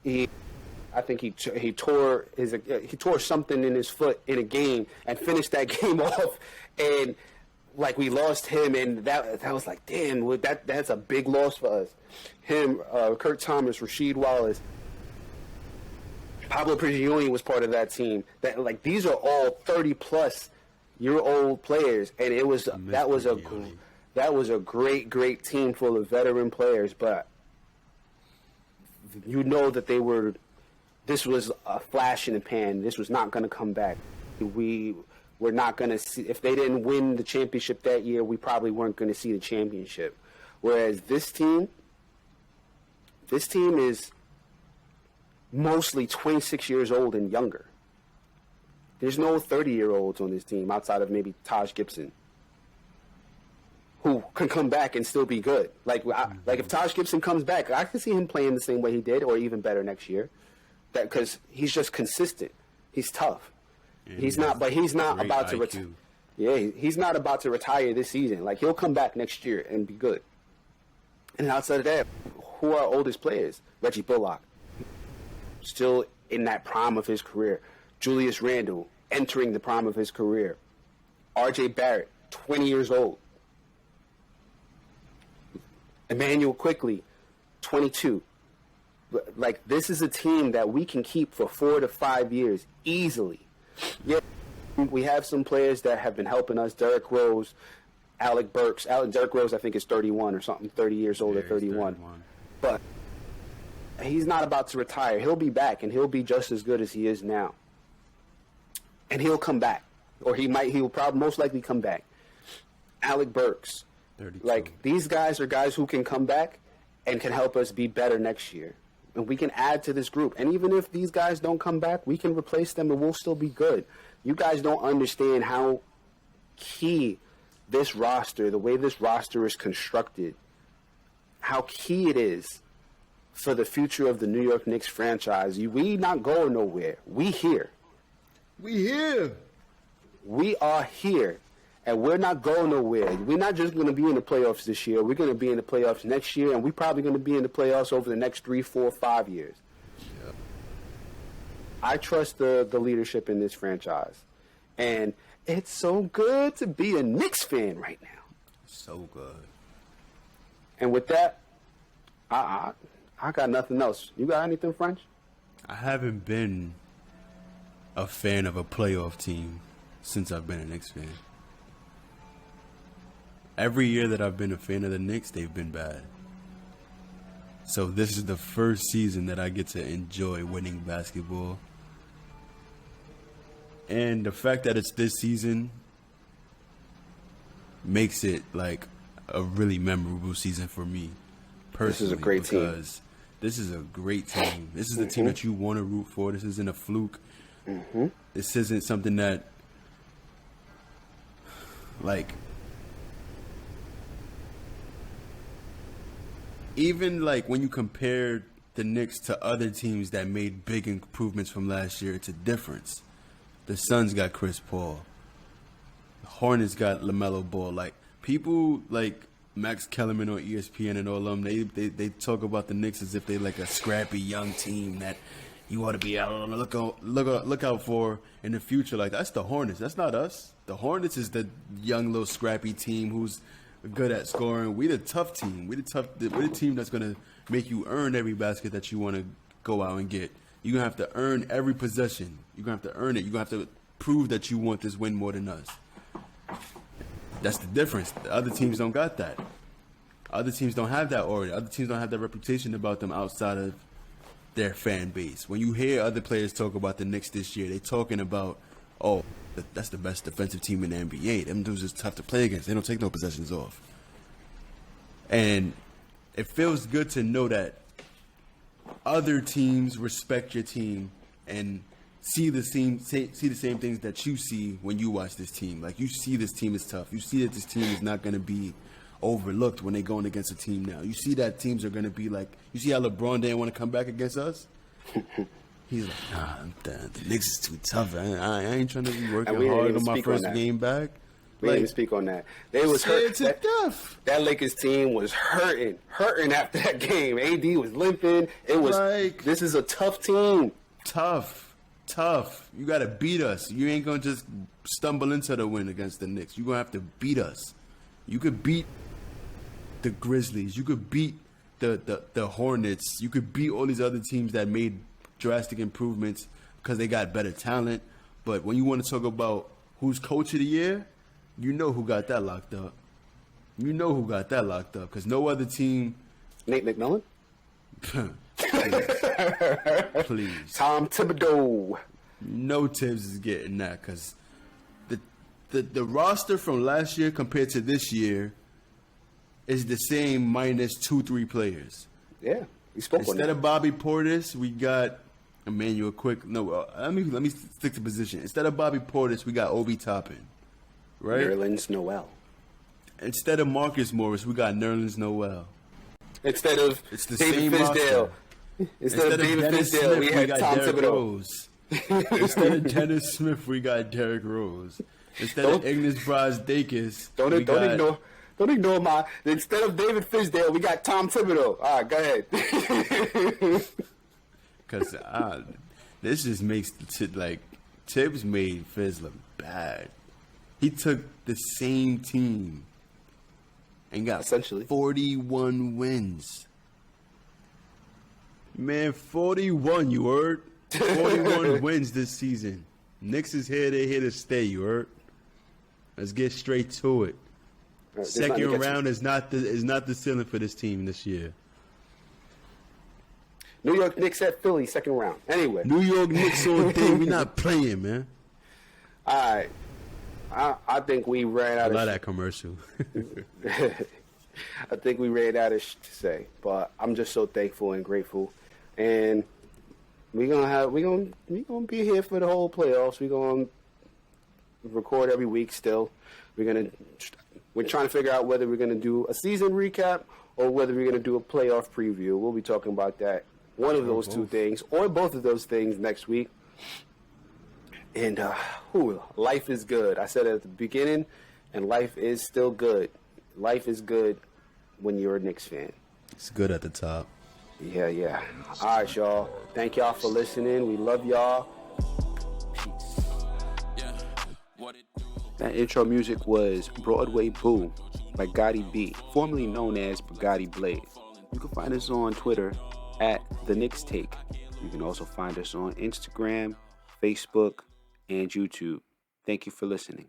he tore something in his foot in a game and finished that game off, and like we lost him, and that was like, damn, that's a big loss for us. Him, Kurt Thomas, Rasheed Wallace, Pablo Prigioni was part of that team. These are all 30-plus-year-old players, and that was a great team full of veteran players. But you know that this was a flash in the pan. This was not going to come back. We're not going to see, if they didn't win the championship that year, we probably weren't going to see the championship. Whereas this team is mostly 26 years old and younger. There's no 30-year-olds on this team outside of maybe Taj Gibson, who can come back and still be good. Like if Taj Gibson comes back, I can see him playing the same way he did, or even better next year. Because he's just consistent. He's tough. He's not about to retire. Yeah, he's not about to retire this season. Like, he'll come back next year and be good. And outside of that, who are our oldest players? Reggie Bullock, still in that prime of his career. Julius Randle, entering the prime of his career. R.J. Barrett, 20 years old. Emmanuel Quickley, 22. Like, this is a team that we can keep for 4 to 5 years easily. Yeah, we have some players that have been helping us. Derrick Rose, Alec Burks. Derrick Rose, I think, is 31 or something, 30 years old or 31. But he's not about to retire. He'll be back, and he'll be just as good as he is now. And he'll come back. Or he'll probably most likely come back. Alec Burks. 32. Like, these guys are guys who can come back and can help us be better next year. And we can add to this group. And even if these guys don't come back, we can replace them and we'll still be good. You guys don't understand how key this roster, the way this roster is constructed, how key it is for the future of the New York Knicks franchise. We not going nowhere. We here. We here. We are here. And we're not going nowhere. We're not just going to be in the playoffs this year. We're going to be in the playoffs next year, and we're probably going to be in the playoffs over the next 3, 4, 5 years. Yep. I trust the leadership in this franchise. And it's so good to be a Knicks fan right now. So good. And with that, I got nothing else. You got anything, French? I haven't been a fan of a playoff team since I've been a Knicks fan. Every year that I've been a fan of the Knicks, they've been bad. So this is the first season that I get to enjoy winning basketball. And the fact that it's this season makes it like a really memorable season for me personally. This is a great team. This is a great team. This is the team that you want to root for. This isn't a fluke. This isn't something that, like, even like when you compare the Knicks to other teams that made big improvements from last year, it's a difference. The Suns got Chris Paul. The Hornets got LaMelo Ball. Like, people like Max Kellerman on ESPN and all of them, they talk about the Knicks as if they like a scrappy young team that you ought to be out on the look out for in the future. Like, that's the Hornets. That's not us. The Hornets is the young little scrappy team who's good at scoring. We the tough team. We're the team that's gonna make you earn every basket that you want to go out and get. You're gonna have to earn every possession. You're gonna have to earn it. You're gonna have to prove that you want this win more than us. That's the difference. The other teams don't got that. Other teams don't have that aura. Other teams don't have that reputation about them outside of their fan base. When you hear other players talk about the Knicks this year, they talking about, oh, that's the best defensive team in the NBA. Them dudes is tough to play against. They don't take no possessions off. And it feels good to know that other teams respect your team and see the same things that you see when you watch this team. Like, you see this team is tough. You see that this team is not going to be overlooked when they're going against a team now. You see that teams are going to be like, you see how LeBron didn't want to come back against us? He's like, nah, the Knicks is too tough. I ain't trying to be working hard on my first game back. We didn't even speak on that. They was hurt to death. That Lakers team was hurting after that game. AD was limping. It was like, this is a tough team. Tough. You got to beat us. You ain't going to just stumble into the win against the Knicks. You're going to have to beat us. You could beat the Grizzlies. You could beat the Hornets. You could beat all these other teams that made drastic improvements because they got better talent. But when you want to talk about who's coach of the year, you know who got that locked up. Because no other team. Nate McMillan? Please. Tom Thibodeau. No Tibbs is getting that because the roster from last year compared to this year is the same minus 2-3 players. Yeah, we spoke on that. Instead of Bobby Portis, we got Emmanuel Quick. No, let me stick to position. Instead of Bobby Portis, we got Obi Toppin. Right? Nerlens Noel. Instead of Marcus Morris, we got Nerlens Noel. Instead of David Fisdale. Instead of David Fisdale, we had Tom Thibodeau. Instead of Dennis Smith, we got Derrick Rose. Instead of Ignas Brazdeikis, don't ignore my. Instead of David Fisdale, we got Tom Thibodeau. All right, go ahead. Because this just makes Tibbs made Fizz look bad. He took the same team and got essentially 41 wins. Man, 41, you heard? 41 wins this season. Knicks is here, they're here to stay, you heard? Let's get straight to it. Right, second round is not the ceiling for this team this year. New York Knicks at Philly, second round. Anyway. New York Knicks all day. We're not playing, man. All right. I think we ran out of... I love that commercial. I think we ran out of to say. But I'm just so thankful and grateful. And we're gonna be here for the whole playoffs. We're gonna record every week still. We're trying to figure out whether we're gonna do a season recap or whether we're gonna do a playoff preview. We'll be talking about that. One of those two things, or both of those things next week. And life is good. I said it at the beginning, and life is still good. Life is good when you're a Knicks fan. It's good at the top. Yeah. All right, y'all. Thank y'all for listening. We love y'all. Peace. That intro music was Broadway Boom by Gotti B, formerly known as Bugatti Blade. You can find us on Twitter at The Knicks Take. You can also find us on Instagram, Facebook, and YouTube. Thank you for listening.